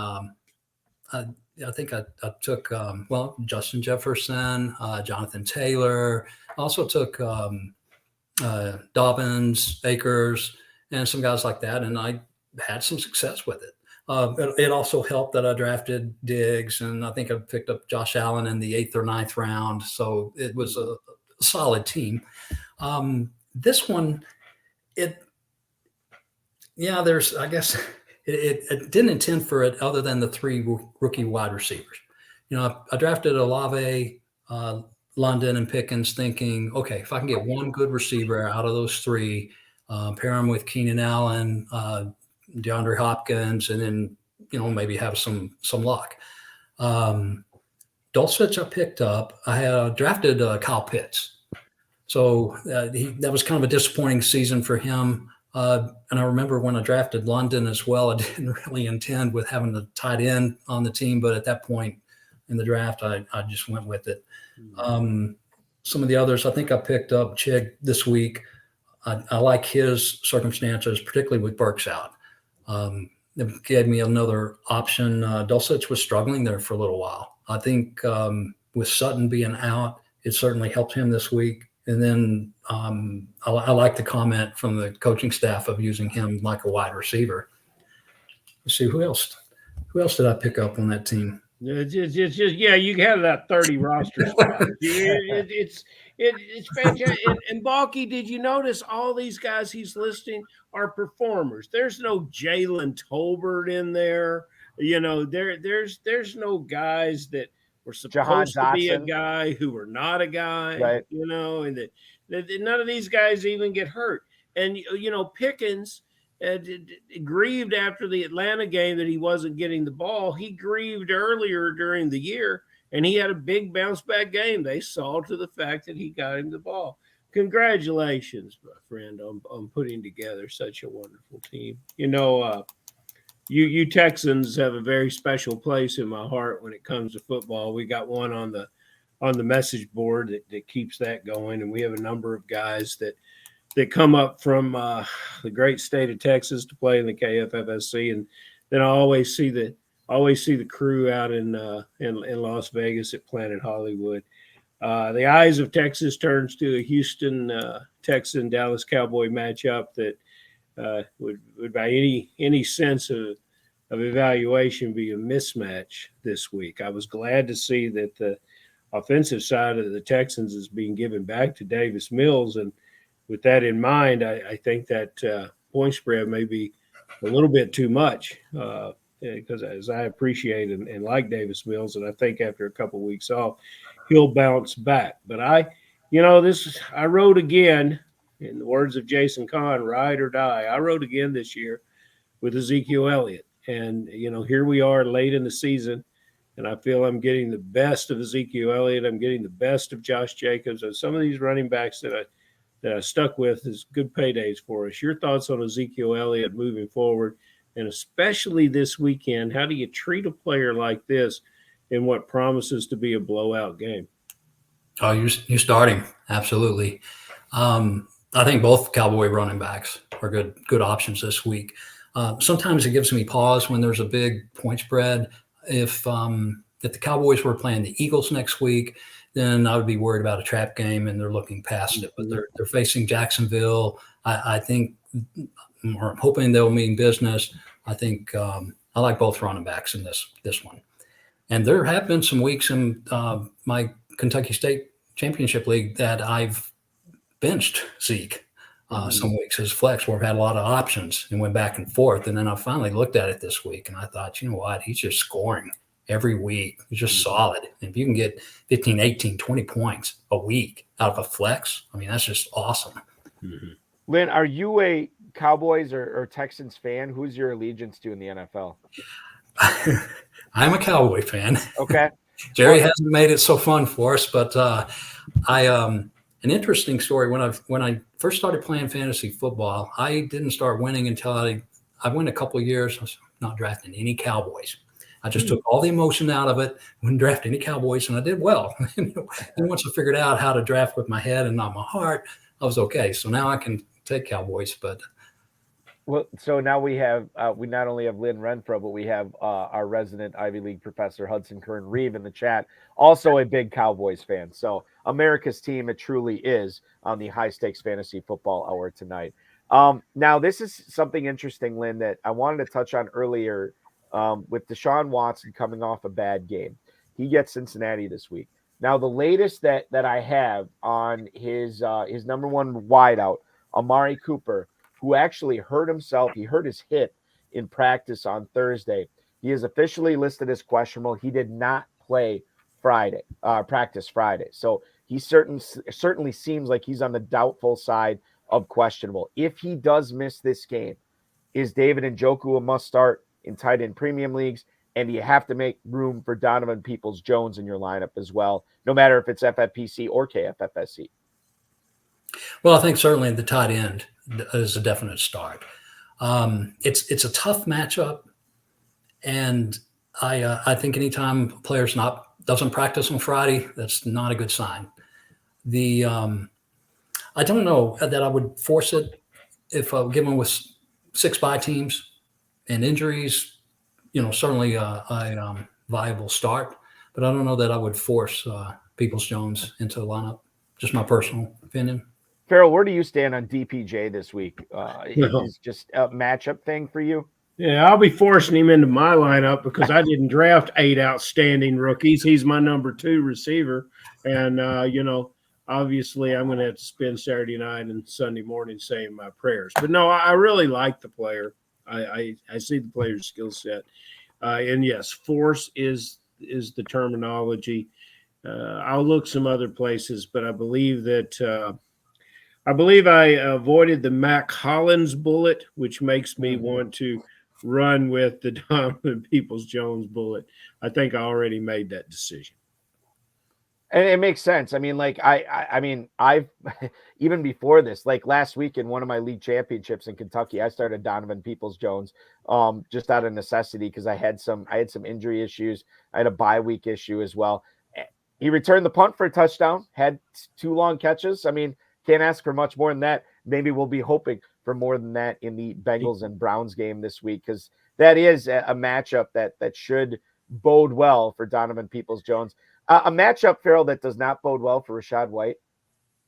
I think I took, Justin Jefferson, Jonathan Taylor. I also took Dobbins, Akers, and some guys like that. And I had some success with it. It also helped that I drafted Diggs, and I think I picked up Josh Allen in the 8th or 9th round. So it was a solid team. This one, it didn't intend for it other than the 3 rookie wide receivers. I drafted Olave, London, and Pickens thinking, okay, if I can get one good receiver out of those 3, pair them with Keenan Allen, DeAndre Hopkins, and then maybe have some luck. Dulcich I picked up. I had drafted Kyle Pitts. So that was kind of a disappointing season for him. And I remember when I drafted London as well, I didn't really intend with having the tight end on the team, but at that point in the draft, I just went with it. Some of the others, I think I picked up Chig this week. I like his circumstances, particularly with Burks out. It gave me another option. Dulcich was struggling there for a little while. I think with Sutton being out, it certainly helped him this week. And then I like the comment from the coaching staff of using him like a wide receiver. Let's see, who else did I pick up on that team? It's just you have that 30 roster spot. It's fantastic. And Balky, did you notice all these guys he's listing are performers? There's no Jalen Tolbert in there. There's no guys that were supposed to be a guy who were not a guy, right. And that none of these guys even get hurt. And, Pickens grieved after the Atlanta game that he wasn't getting the ball. He grieved earlier during the year, and he had a big bounce back game. They saw to the fact that he got him the ball. Congratulations, my friend, on putting together such a wonderful team. You Texans have a very special place in my heart when it comes to football. We got one on the message board that keeps that going, and we have a number of guys that come up from the great state of Texas to play in the KFFSC, and then I always see the crew out in Las Vegas at Planet Hollywood. The eyes of Texas turns to a Houston Texan Dallas Cowboy matchup that would by any sense of evaluation be a mismatch this week. I was glad to see that the offensive side of the Texans is being given back to Davis Mills, and with that in mind, I think that point spread may be a little bit too much because as I appreciate and like Davis Mills, and I think after a couple of weeks off, he'll bounce back. But I rode again, in the words of Jason Kahn, ride or die. I rode again this year with Ezekiel Elliott. And, here we are late in the season, and I feel I'm getting the best of Ezekiel Elliott. I'm getting the best of Josh Jacobs and some of these running backs that I stuck with is good paydays for us. Your thoughts on Ezekiel Elliott moving forward, and especially this weekend? How do you treat a player like this in what promises to be a blowout game? Oh, you start him. Absolutely. I think both Cowboy running backs are good options this week. Sometimes it gives me pause when there's a big point spread. If the Cowboys were playing the Eagles next week, then I would be worried about a trap game, and they're looking past it. But they're facing Jacksonville. I think, or I'm hoping they'll mean business. I think I like both running backs in this one. And there have been some weeks in my Kentucky State Championship League that I've benched Zeke some weeks as flex, where I've had a lot of options and went back and forth. And then I finally looked at it this week, and I thought, you know what? He's just scoring every week. He's just solid. And if you can get 15, 18, 20 points a week out of a flex, I mean, that's just awesome. Mm-hmm. Lynn, are you a Cowboys or Texans fan? Who's your allegiance to in the NFL? I'm a Cowboy fan. Okay. Jerry hasn't made it so fun for us, but an interesting story. When I first started playing fantasy football, I didn't start winning until I went a couple of years. I was not drafting any Cowboys. I just took all the emotion out of it, wouldn't draft any Cowboys, and I did well. And once I figured out how to draft with my head and not my heart, I was okay. So now I can take Cowboys. But well, so now we not only have Lynn Renfro, but we have our resident Ivy League professor Hudson Kern-Reeve in the chat, also a big Cowboys fan. So America's team, it truly is, on the High Stakes Fantasy Football Hour tonight. Now, this is something interesting, Lynn, that I wanted to touch on earlier with Deshaun Watson coming off a bad game. He gets Cincinnati this week. Now, the latest that I have on his number one wideout, Amari Cooper, who actually hurt himself. He hurt his hip in practice on Thursday. He is officially listed as questionable. He did not play practice Friday. So he certainly seems like he's on the doubtful side of questionable. If he does miss this game, is David Njoku a must start in tight end premium leagues. And you have to make room for Donovan Peoples-Jones in your lineup as well, no matter if it's FFPC or KFFSC. Well, I think certainly the tight end is a definite start. It's a tough matchup, and I think anytime a player's doesn't practice on Friday, that's not a good sign. I don't know that I would force it if given with 6 bye teams and injuries. Certainly a viable start, but I don't know that I would force Peoples-Jones into the lineup. Just my personal opinion. Farrell, where do you stand on DPJ this week? Is just a matchup thing for you? Yeah, I'll be forcing him into my lineup because I didn't draft 8 outstanding rookies. He's my number 2 receiver. And, obviously I'm going to have to spend Saturday night and Sunday morning saying my prayers. But, no, I really like the player. I see the player's skill set. And, yes, force is the terminology. I'll look some other places, but I believe that I avoided the Mac Hollins bullet, which makes me want to run with the Donovan Peoples-Jones bullet. I think I already made that decision. And it makes sense. I mean, like I've even before this, like last week in one of my league championships in Kentucky, I started Donovan Peoples-Jones just out of necessity because I had some injury issues. I had a bye week issue as well. He returned the punt for a touchdown, had 2 long catches. I mean, can't ask for much more than that. Maybe we'll be hoping for more than that in the Bengals and Browns game this week, because that is a matchup that should bode well for Donovan Peoples-Jones. A matchup, Farrell, that does not bode well for Rachaad White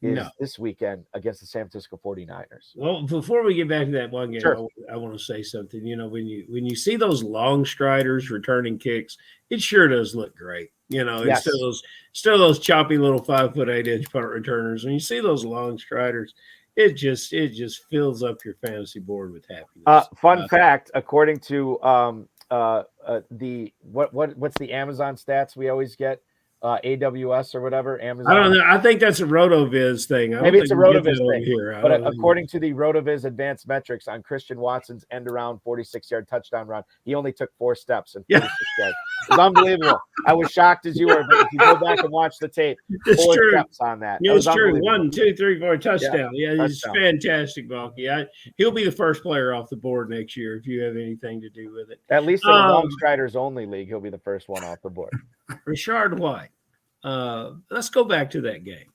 is this weekend against the San Francisco 49ers. Well, before we get back to that one game, sure. I want to say something. When you see those long striders returning kicks, it sure does look great. Yes. Instead of those choppy little 5'8" punt returners, when you see those long striders, it just fills up your fantasy board with happiness. Fun fact, according to what's the Amazon stats we always get? AWS or whatever. Amazon. I don't know. I think that's a RotoViz thing. Maybe it's a RotoViz thing. Here. But according to the RotoViz advanced metrics on Christian Watson's end around 46-yard touchdown run, he only took 4 steps in 46 yards. It's unbelievable. I was shocked as you were, but if you go back and watch the tape, 4 steps on that. It's true. 1, 2, 3, 4 touchdown. Yeah, he's fantastic, Balky. He'll be the first player off the board next year if you have anything to do with it. At least in the Long Striders only league, he'll be the first one off the board. Rachaad White. Let's go back to that game.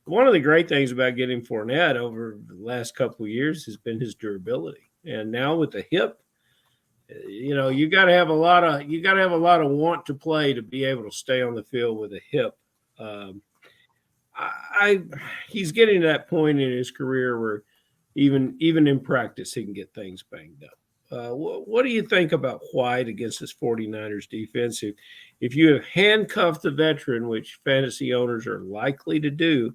One of the great things about getting Fournette over the last couple of years has been his durability. And now with the hip, you got to have a lot of want to play to be able to stay on the field with a hip. He's getting to that point in his career where even in practice he can get things banged up. What do you think about White against this 49ers defense? If you have handcuffed the veteran, which fantasy owners are likely to do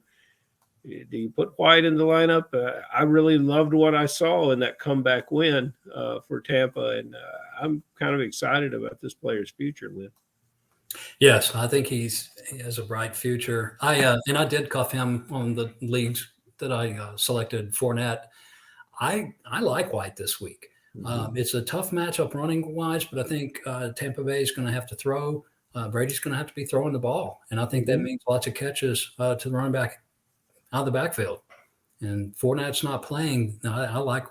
you put White in the lineup? I really loved what I saw in that comeback win for Tampa, and I'm kind of excited about this player's future, Lynn. Yes, I think he has a bright future. I did cuff him on the leagues that I selected Fournette. I like White this week. It's a tough matchup running wise, but I think Tampa Bay is going to have to throw. Brady's going to have to be throwing the ball, and I think that means lots of catches to the running back out of the backfield. And Fournette's not playing. I like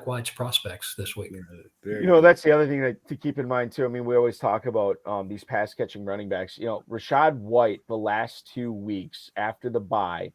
White's prospects this week. That's the other thing to keep in mind too. I mean, we always talk about these pass catching running backs. Rachaad White the last 2 weeks after the bye,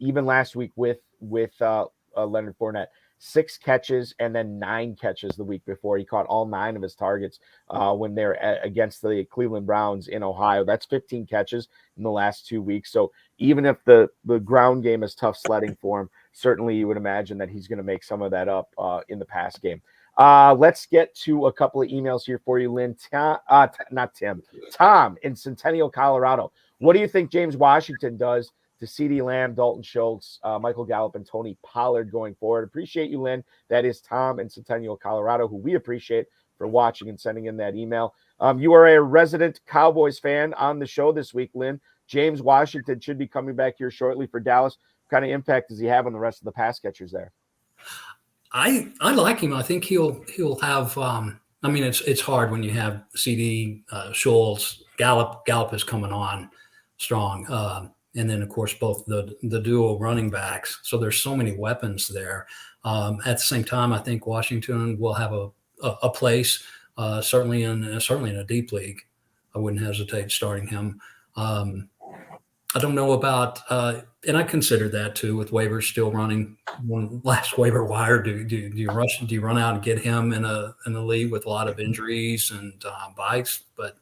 even last week with Leonard Fournette, 6 catches and then 9 catches the week before. He caught all 9 of his targets when they're against the Cleveland Browns in Ohio. That's 15 catches in the last 2 weeks. So even if the ground game is tough sledding for him, certainly you would imagine that he's going to make some of that up in the pass game. Let's get to a couple of emails here for you, Lynn. Tom in Centennial, Colorado. What do you think James Washington does to CeeDee Lamb, Dalton Schultz, Michael Gallup, and Tony Pollard going forward? Appreciate you, Lynn. That is Tom in Centennial, Colorado, who we appreciate for watching and sending in that email. You are a resident Cowboys fan on the show this week, Lynn. James Washington should be coming back here shortly for Dallas. What kind of impact does he have on the rest of the pass catchers there? I like him. I think he'll have. I mean, it's hard when you have CD, Schultz, Gallup is coming on strong, and then of course both the dual running backs. So there's so many weapons there. At the same time, I think Washington will have a place, certainly in a deep league. I wouldn't hesitate starting him. I don't know about, and I consider that too with waivers still running. One last waiver wire. Do you rush? Do you run out and get him in a league with a lot of injuries and buys? But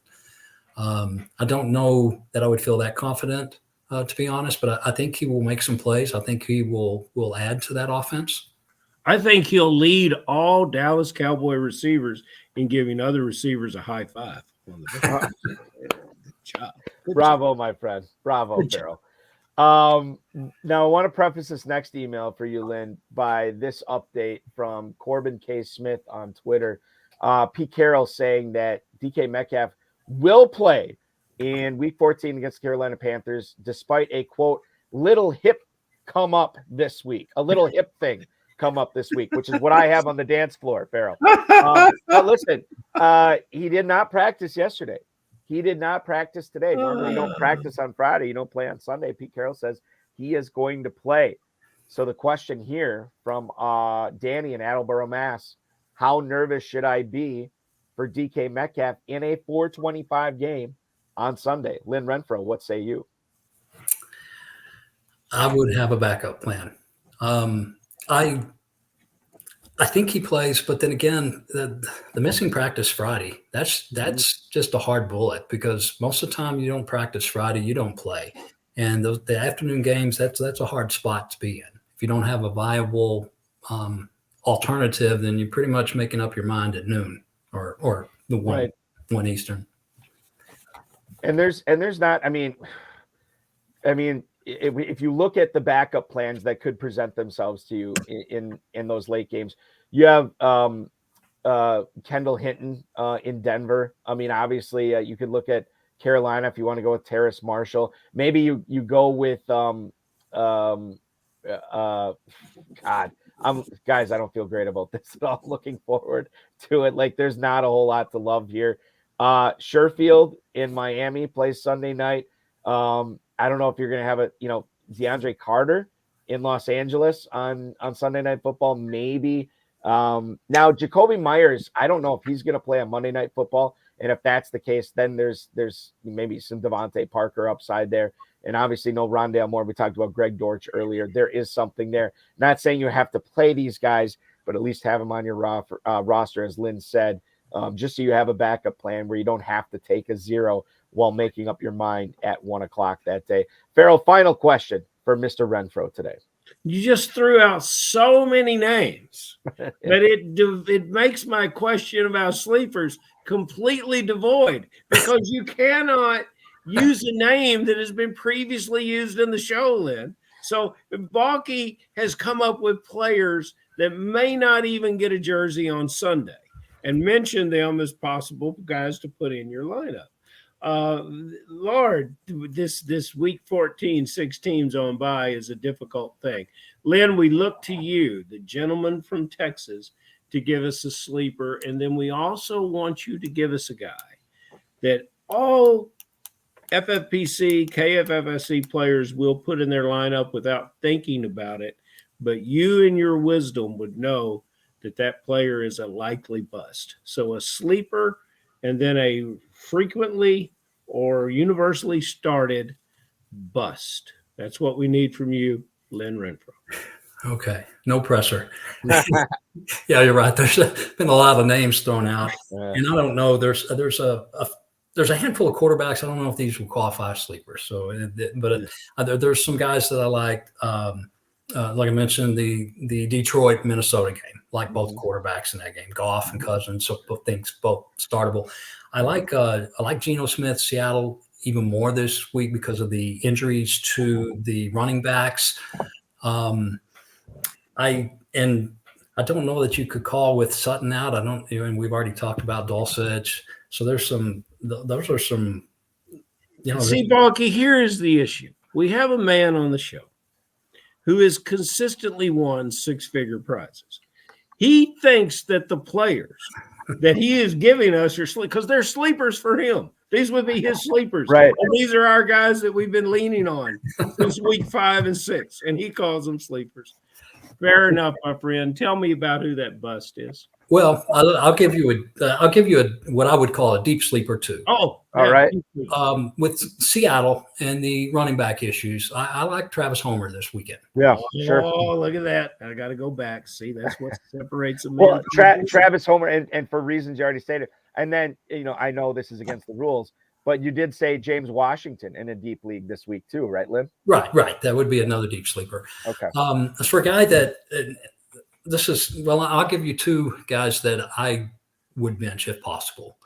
I don't know that I would feel that confident, to be honest. But I think he will make some plays. I think he will add to that offense. I think he'll lead all Dallas Cowboy receivers in giving other receivers a high five on the Good job. Bravo, my friend. Bravo, Farrell. Now, I want to preface this next email for you, Lynn, by this update from Corbin K. Smith on Twitter. Pete Carroll saying that DK Metcalf will play in Week 14 against the Carolina Panthers, despite a, quote, little hip come up this week, a little hip thing come up this week, which is what I have on the dance floor, Farrell. But listen, he did not practice yesterday. He did not practice today. Normally, you don't practice on Friday. You don't play on Sunday. Pete Carroll says he is going to play. So the question here from Danny in Attleboro, Mass, how nervous should I be for DK Metcalf in a 425 game on Sunday? Lynn Renfro, what say you? I would have a backup plan. I think he plays, but then again, the missing practice Friday, that's just a hard bullet because most of the time you don't practice Friday, you don't play. And the afternoon games, that's a hard spot to be in. If you don't have a viable alternative, then you're pretty much making up your mind at noon or the one Eastern. And there's not, I mean, if you look at the backup plans that could present themselves to you in those late games, you have Kendall Hinton in Denver. I mean, obviously, you could look at Carolina if you want to go with Terrace Marshall. Maybe you go with God. Guys, I don't feel great about this at all. Looking forward to it. Like, there's not a whole lot to love here. Sherfield in Miami plays Sunday night. I don't know if you're going to have DeAndre Carter in Los Angeles on Sunday Night Football, maybe. Now, Jacoby Myers, I don't know if he's going to play on Monday Night Football. And if that's the case, then there's maybe some Devontae Parker upside there. And obviously no Rondale Moore. We talked about Greg Dortch earlier. There is something there. Not saying you have to play these guys, but at least have them on your roster, as Lynn said, just so you have a backup plan where you don't have to take a zero while making up your mind at 1:00 that day. Farrell, final question for Mr. Renfro today. You just threw out so many names that it makes my question about sleepers completely devoid because you cannot use a name that has been previously used in the show, Lynn. So Balky has come up with players that may not even get a jersey on Sunday and mentioned them as possible guys to put in your lineup. Lord, this week 14, 6 teams on by is a difficult thing. Lynn, we look to you, the gentleman from Texas, to give us a sleeper. And then we also want you to give us a guy that all FFPC, KFFSC players will put in their lineup without thinking about it. But you in your wisdom would know that player is a likely bust. So a sleeper and then a frequently or universally started bust. That's what we need from you, Lynn Renfro. Okay, no pressure. Yeah, you're right. There's been a lot of names thrown out, and I don't know. There's a handful of quarterbacks. I don't know if these will qualify as sleepers. So, there's some guys that I like. Like I mentioned, the Detroit Minnesota game, like both quarterbacks in that game, Goff and Cousins, so both startable. I like Geno Smith, Seattle, even more this week because of the injuries to the running backs. I don't know that you could call with Sutton out. And we've already talked about Dulcich. So those are some. See, Balky, here is the issue. We have a man on the show who has consistently won 6-figure prizes. He thinks that the players that he is giving us are because they're sleepers for him. These would be his sleepers. Right. And these are our guys that we've been leaning on since week 5 and 6, and he calls them sleepers. Fair enough, my friend. Tell me about who that bust is. Well, I'll give you what I would call a deep sleeper too. Oh, all right. With Seattle and the running back issues, I like Travis Homer this weekend. Yeah, sure. Oh, look at that. I got to go back. See, that's what separates them. Well, Travis Homer, and for reasons you already stated. And then, I know this is against the rules, but you did say James Washington in a deep league this week too, right, Lynn? Right. That would be another deep sleeper. Okay. As for a guy that I'll give you 2 guys that I would bench if possible.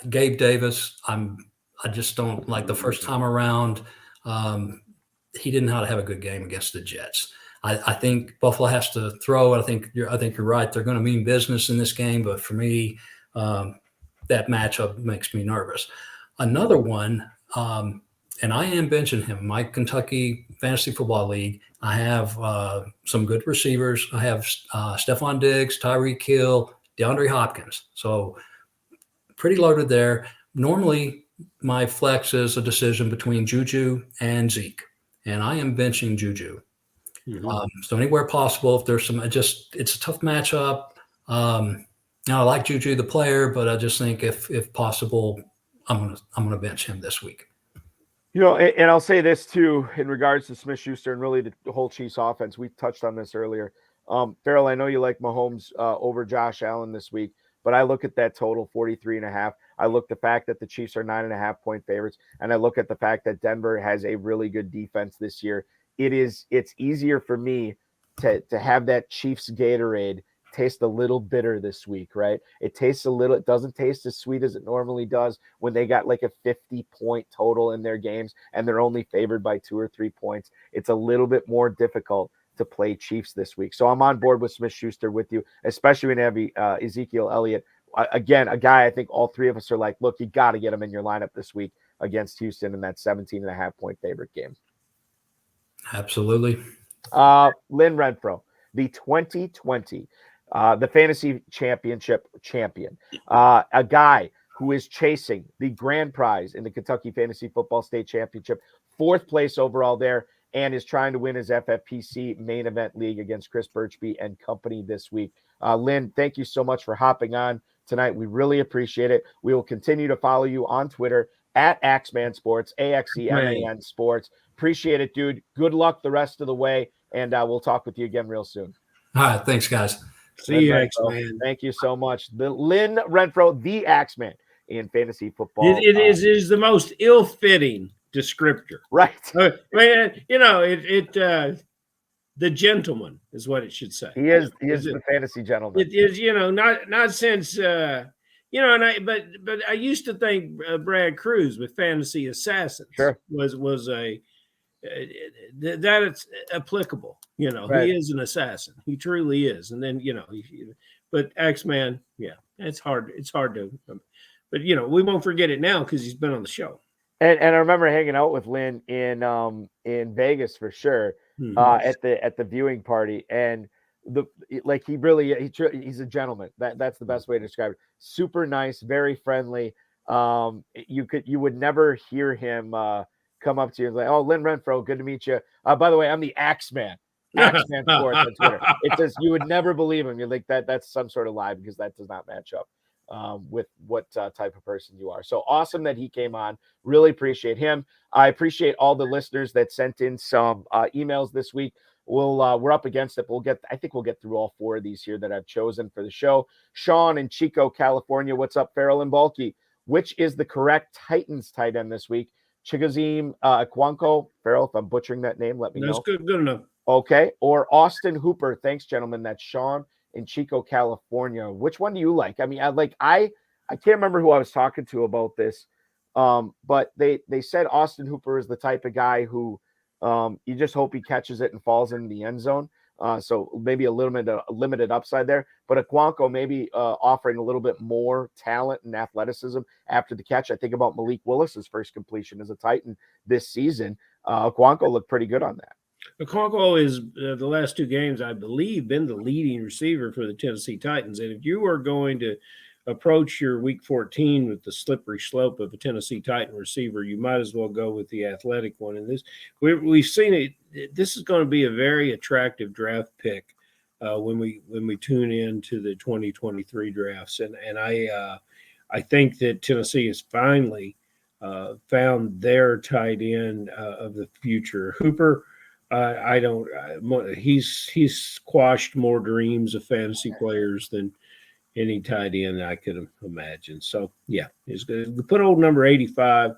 Gabe Davis, I just don't like the first time around. He didn't know how to have a good game against the Jets. I think Buffalo has to throw. I think you're right. They're going to mean business in this game, but for me, that matchup makes me nervous. Another one, and I am benching him. My Kentucky Fantasy Football League. I have some good receivers. I have Stephon Diggs, Tyreek Hill, DeAndre Hopkins. So pretty loaded there. Normally, my flex is a decision between Juju and Zeke, and I am benching Juju. Mm-hmm. So anywhere possible, if there's it's a tough matchup. Now I like Juju the player, but I just think if possible, I'm gonna bench him this week. And I'll say this too in regards to Smith-Schuster and really the whole Chiefs offense. We touched on this earlier. Farrell, I know you like Mahomes over Josh Allen this week, but I look at that total 43.5. I look at the fact that the Chiefs are 9.5-point favorites, and I look at the fact that Denver has a really good defense this year. It's easier for me to have that Chiefs Gatorade taste a little bitter this week, right? It doesn't taste as sweet as it normally does when they got like a 50-point total in their games and they're only favored by 2 or 3 points. It's a little bit more difficult to play Chiefs this week. So I'm on board with Smith-Schuster with you, especially when you have Ezekiel Elliott. Again, a guy I think all 3 of us are like, look, you got to get him in your lineup this week against Houston in that 17.5-point favorite game. Absolutely. Lynn Renfro, the 2020 the fantasy championship champion, a guy who is chasing the grand prize in the Kentucky Fantasy Football State Championship, 4th place overall there, and is trying to win his FFPC main event league against Chris Birchby and company this week. Lynn, thank you so much for hopping on tonight. We really appreciate it. We will continue to follow you on Twitter at Axeman Sports, AXEMAN Sports. Appreciate it, dude. Good luck the rest of the way, and we'll talk with you again real soon. All right. Thanks, guys. See you, Axeman. Thank you so much. Lynn Renfro, the Axeman in fantasy football. It is the most ill-fitting descriptor. Right. The gentleman is what it should say. He is the fantasy gentleman. It is, not since but I used to think Brad Cruz with Fantasy Assassins was a that it's applicable. Right. He is an assassin. He truly is. And then, but Axeman, yeah, it's hard. It's hard to, but we won't forget it now because he's been on the show. And I remember hanging out with Lynn in Vegas for sure, at the viewing party, and he's a gentleman. That's the best way to describe it. Super nice, very friendly. You would never hear him come up to you and like, "Oh, Lynn Renfro, good to meet you. By the way, I'm the Axeman Sports on Twitter." It says you would never believe him. You're like that's some sort of lie because that does not match up with what type of person you are. So awesome that he came on. Really appreciate him. I appreciate all the listeners that sent in some emails this week. We're up against it. I think we'll get through all 4 of these here that I've chosen for the show. Sean in Chico, California. What's up, Farrell and Bulky? Which is the correct Titans tight end this week? Chigoziem Okonkwo. Farrell, if I'm butchering that name, let me know. That's good enough. Okay. Or Austin Hooper. Thanks, gentlemen. That's Sean in Chico, California. Which one do you like? I mean, I can't remember who I was talking to about this, but they said Austin Hooper is the type of guy who you just hope he catches it and falls in the end zone. So maybe a little bit of limited upside there, but Okonkwo maybe offering a little bit more talent and athleticism after the catch. I think about Malik Willis's first completion as a Titan this season. Okonkwo looked pretty good on that. Okonkwo is the last two games, I believe, been the leading receiver for the Tennessee Titans. And if you are going to approach your Week 14 with the slippery slope of a Tennessee Titan receiver, you might as well go with the athletic one. And this, we've seen it. This is going to be a very attractive draft pick when we tune in to the 2023 drafts. And I think that Tennessee has finally found their tight end of the future. Hooper. He's squashed more dreams of fantasy players than any tight end I could imagine. So yeah, he's good. Put old number 85,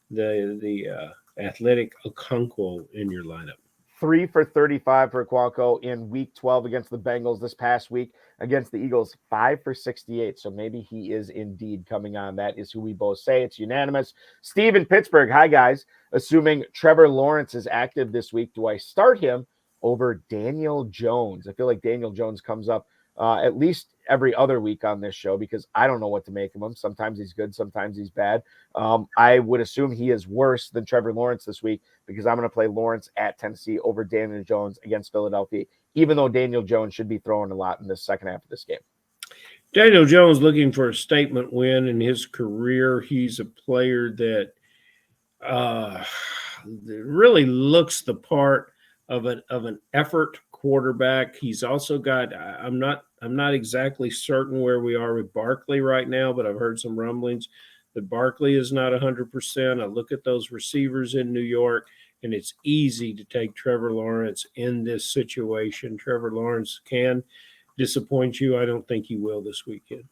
the athletic Okonkwo in your lineup. 3 for 35 for Okonkwo in Week 12 against the Bengals this past week. Against the Eagles, 5 for 68. So maybe he is indeed coming on. That is who we both say. It's unanimous. Steve in Pittsburgh. Hi, guys. Assuming Trevor Lawrence is active this week, do I start him over Daniel Jones? I feel like Daniel Jones comes up at least every other week on this show because I don't know what to make of him. Sometimes he's good, sometimes he's bad. I would assume he is worse than Trevor Lawrence this week because I'm going to play Lawrence at Tennessee over Daniel Jones against Philadelphia, even though Daniel Jones should be throwing a lot in the second half of this game. Daniel Jones looking for a statement win in his career. He's a player that really looks the part of an effort quarterback. He's also got I'm not exactly certain where we are with Barkley right now, but I've heard some rumblings that Barkley is not 100%. I look at those receivers in New York, and it's easy to take Trevor Lawrence in this situation. Trevor Lawrence can disappoint you. I don't think he will this weekend.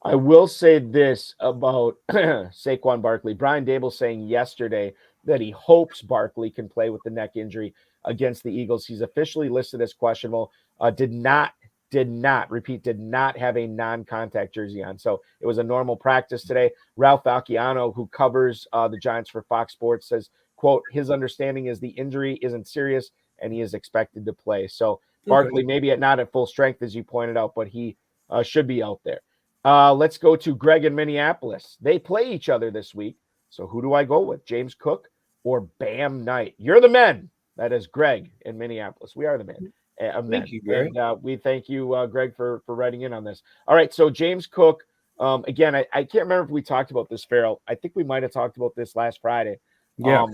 I will say this about Saquon Barkley. Brian Dable saying yesterday that he hopes Barkley can play with the neck injury against the Eagles. He's officially listed as questionable. Did not have a non-contact jersey on. So it was a normal practice today. Ralph Falciano, who covers the Giants for Fox Sports, says, quote, his understanding is the injury isn't serious and he is expected to play. So Barkley, maybe not at full strength, as you pointed out, but he should be out there. Let's go to Greg in Minneapolis. They play each other this week. So who do I go with? James Cook or Bam Knight? You're the men. That is Greg in Minneapolis. We are the men. Thank you, Greg. And we thank you, Greg, for writing in on this. All right, so James Cook, again, I can't remember if we talked about this, Farrell. I think we might have talked about this last Friday. Yeah.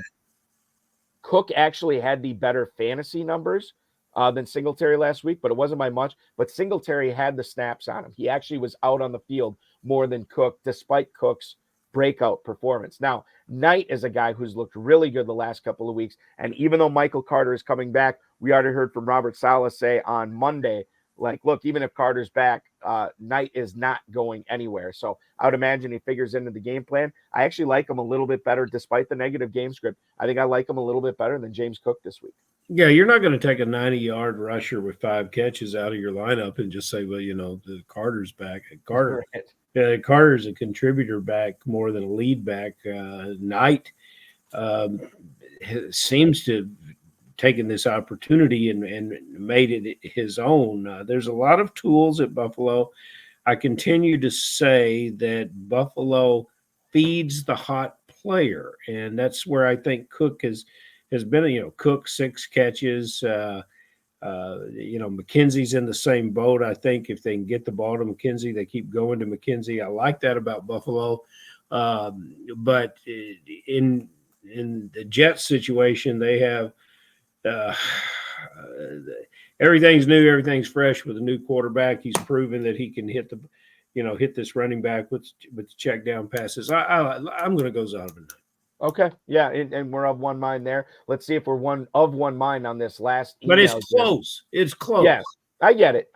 Cook actually had the better fantasy numbers than Singletary last week, but it wasn't by much. But Singletary had the snaps on him. He actually was out on the field more than Cook, despite Cook's breakout performance. Now, Knight is a guy who's looked really good the last couple of weeks. And even though Michael Carter is coming back, we already heard from Robert Saleh say on Monday, like, look, even if Carter's back, Knight is not going anywhere. So I would imagine he figures into the game plan. I actually like him a little bit better, despite the negative game script. I think I like him a little bit better than James Cook this week. Yeah, you're not going to take a 90-yard rusher with 5 catches out of your lineup and just say, well, the Carter's back. Carter, right. Carter's a contributor back more than a lead back. Knight seems to have taken this opportunity and made it his own. There's a lot of tools at Buffalo. I continue to say that Buffalo feeds the hot player, and that's where I think Cook has been. Cook 6 catches. McKenzie's in the same boat. I think if they can get the ball to McKenzie, they keep going to McKenzie. I like that about Buffalo. But in the Jets situation, they have everything's new, everything's fresh with a new quarterback. He's proven that he can hit this running back with check down passes. I'm going to go Zonovan. Okay, yeah, and we're of one mind there. Let's see if we're one mind on this last email. But it's close. It's close. Yes, I get it.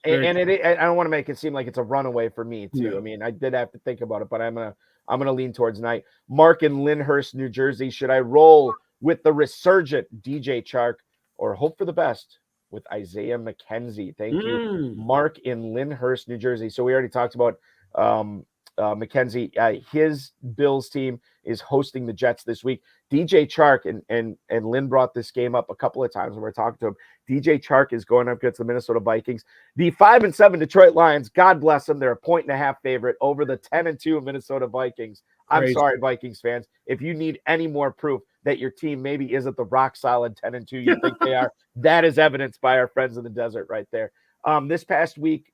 And I don't want to make it seem like it's a runaway for me too. Yeah. I mean, I did have to think about it, but I'm gonna lean towards Knight. Mark in Lyndhurst, New Jersey. Should I roll with the resurgent DJ Chark or hope for the best with Isaiah McKenzie? Thank you, Mark in Lyndhurst, New Jersey. So we already talked about McKenzie. His Bills team is hosting the Jets this week. DJ Chark, and Lynn brought this game up a couple of times when we're talking to him. DJ Chark is going up against the Minnesota Vikings. The 5-7 Detroit Lions, God bless them, they're a 1.5 favorite over the 10-2 Minnesota Vikings. I'm sorry, Vikings fans. If you need any more proof that your team maybe isn't the rock solid 10-2 you think they are. That is evidenced by our friends in the desert right there. This past week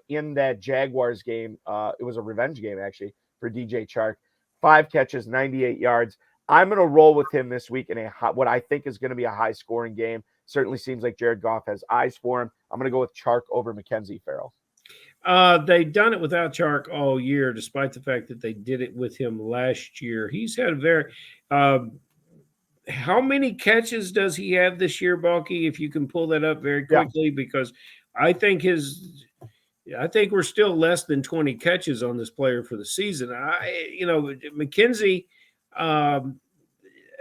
in that Jaguars game, it was a revenge game actually for DJ Chark. 5 catches, 98 yards. I'm going to roll with him this week in what I think is going to be a high-scoring game. Certainly seems like Jared Goff has eyes for him. I'm going to go with Chark over McKenzie, Farrell. They've done it without Chark all year, despite the fact that they did it with him last year. He's had a very how many catches does he have this year, Balky? If you can pull that up very quickly, because I think we're still less than 20 catches on this player for the season. McKenzie,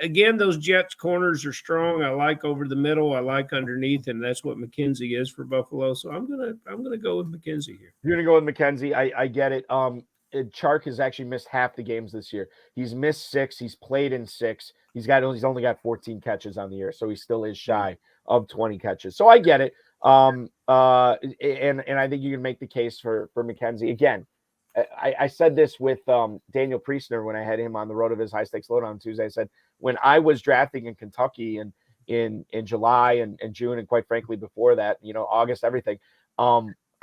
again, those Jets corners are strong. I like over the middle. I like underneath, and that's what McKenzie is for Buffalo. So I'm gonna go with McKenzie here. You're gonna go with McKenzie. I get it. Chark has actually missed half the games this year. He's missed 6. He's played in 6. He's only got 14 catches on the year, so he still is shy of 20 catches. So I get it. And I think you can make the case for McKenzie. Again, I said this with Daniel Priestner when I had him on the Road of his High Stakes Lowdown Tuesday. I said, when I was drafting in Kentucky in July and June, and quite frankly, before that, August, everything,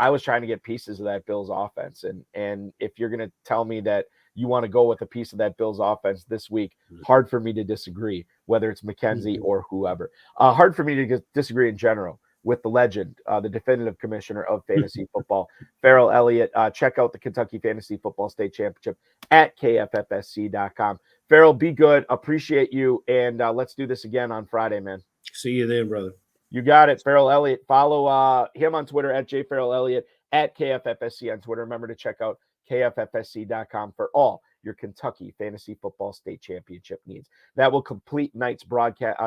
I was trying to get pieces of that Bills offense. And if you're going to tell me that you want to go with a piece of that Bills offense this week, hard for me to disagree, whether it's McKenzie or whoever. Hard for me to disagree in general with the legend, the definitive commissioner of fantasy football, Farrell Elliott. Check out the Kentucky Fantasy Football State Championship at KFFSC.com. Farrell, be good. Appreciate you. And let's do this again on Friday, man. See you then, brother. You got it. Farrell Elliott. Follow him on Twitter at JFarrellElliott, at KFFSC on Twitter. Remember to check out KFFSC.com for all your Kentucky Fantasy Football State Championship needs. That will complete tonight's broadcast,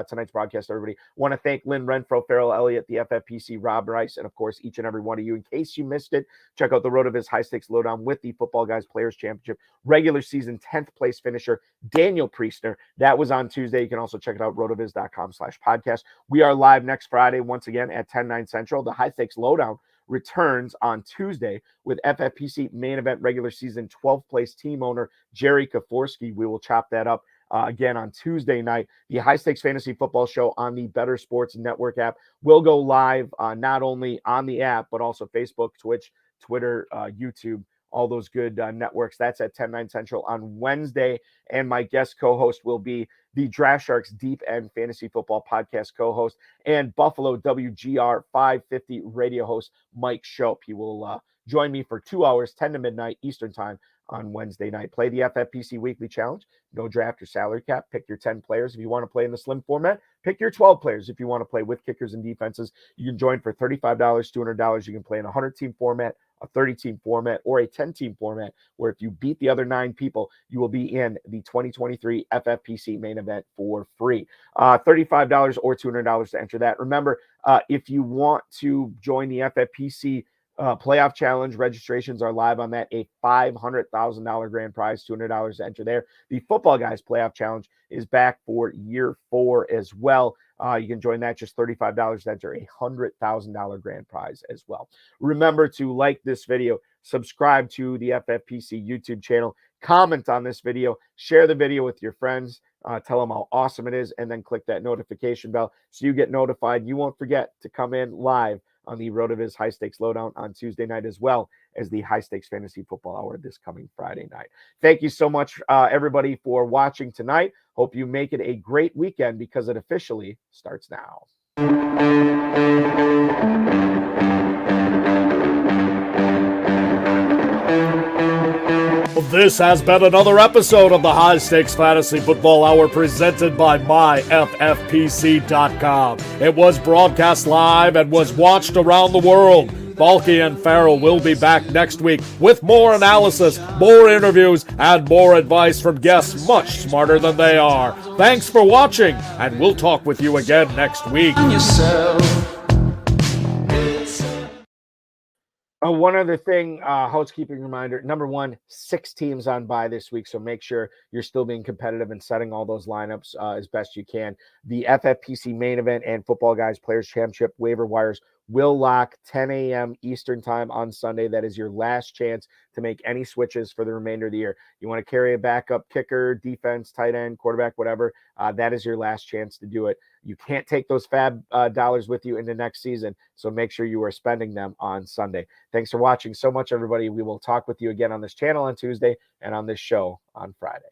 everybody. Want to thank Lynn, Renfro, Farrell Elliott, the FFPC, Rob Rice, and of course, each and every one of you. In case you missed it, check out the Road of His High Stakes Lowdown with the Football Guys Players Championship regular season 10th place finisher, Daniel Priestner. That was on Tuesday. You can also check it out, rotoviz.com/podcast. We are live next Friday, once again, at 10/9 Central. The High Stakes Lowdown returns on Tuesday with FFPC main event regular season 12th place team owner Jerry Kaforski. We will chop that up again on Tuesday night. The High Stakes Fantasy Football Show on the Better Sports Network app will go live not only on the app, but also Facebook, Twitch, Twitter, YouTube, all those good networks. That's at 10/9 Central on Wednesday. And my guest co-host will be the Draft Sharks Deep End Fantasy Football Podcast co-host and Buffalo WGR 550 radio host Mike Shope. He will join me for 2 hours, 10 to midnight Eastern time on Wednesday night. Play the FFPC Weekly Challenge. No draft or salary cap. Pick your 10 players if you want to play in the slim format. Pick your 12 players if you want to play with kickers and defenses. You can join for $35, $200. You can play in a 100-team format, a 30-team format, or a 10-team format, where if you beat the other 9 people, you will be in the 2023 FFPC main event for free. $35 or $200 to enter that. Remember, if you want to join the FFPC playoff challenge, registrations are live on that. A $500,000 grand prize, $200 to enter there. The Football Guys playoff challenge is back for year 4 as well. You can join that, just $35 to enter a $100,000 grand prize as well. Remember to like this video, subscribe to the FFPC YouTube channel, comment on this video, share the video with your friends, tell them how awesome it is, and then click that notification bell so you get notified. You won't forget to come in live on the Road of His High Stakes Lowdown on Tuesday night, as well as the High Stakes Fantasy Football Hour this coming Friday night. Thank you so much, everybody, for watching tonight. Hope you make it a great weekend, because it officially starts now. This has been another episode of the High Stakes Fantasy Football Hour presented by MyFFPC.com. It was broadcast live and was watched around the world. Balky and Farrell will be back next week with more analysis, more interviews, and more advice from guests much smarter than they are. Thanks for watching, and we'll talk with you again next week. One other thing, housekeeping reminder. Number 1, 6 teams on bye this week, so make sure you're still being competitive and setting all those lineups as best you can. The FFPC main event and Football Guys Players Championship waiver wires will lock 10 a.m. Eastern time on Sunday. That is your last chance to make any switches for the remainder of the year. You want to carry a backup kicker, defense, tight end, quarterback, whatever. That is your last chance to do it. You can't take those fab dollars with you into next season, so make sure you are spending them on Sunday. Thanks for watching so much, everybody. We will talk with you again on this channel on Tuesday and on this show on Friday.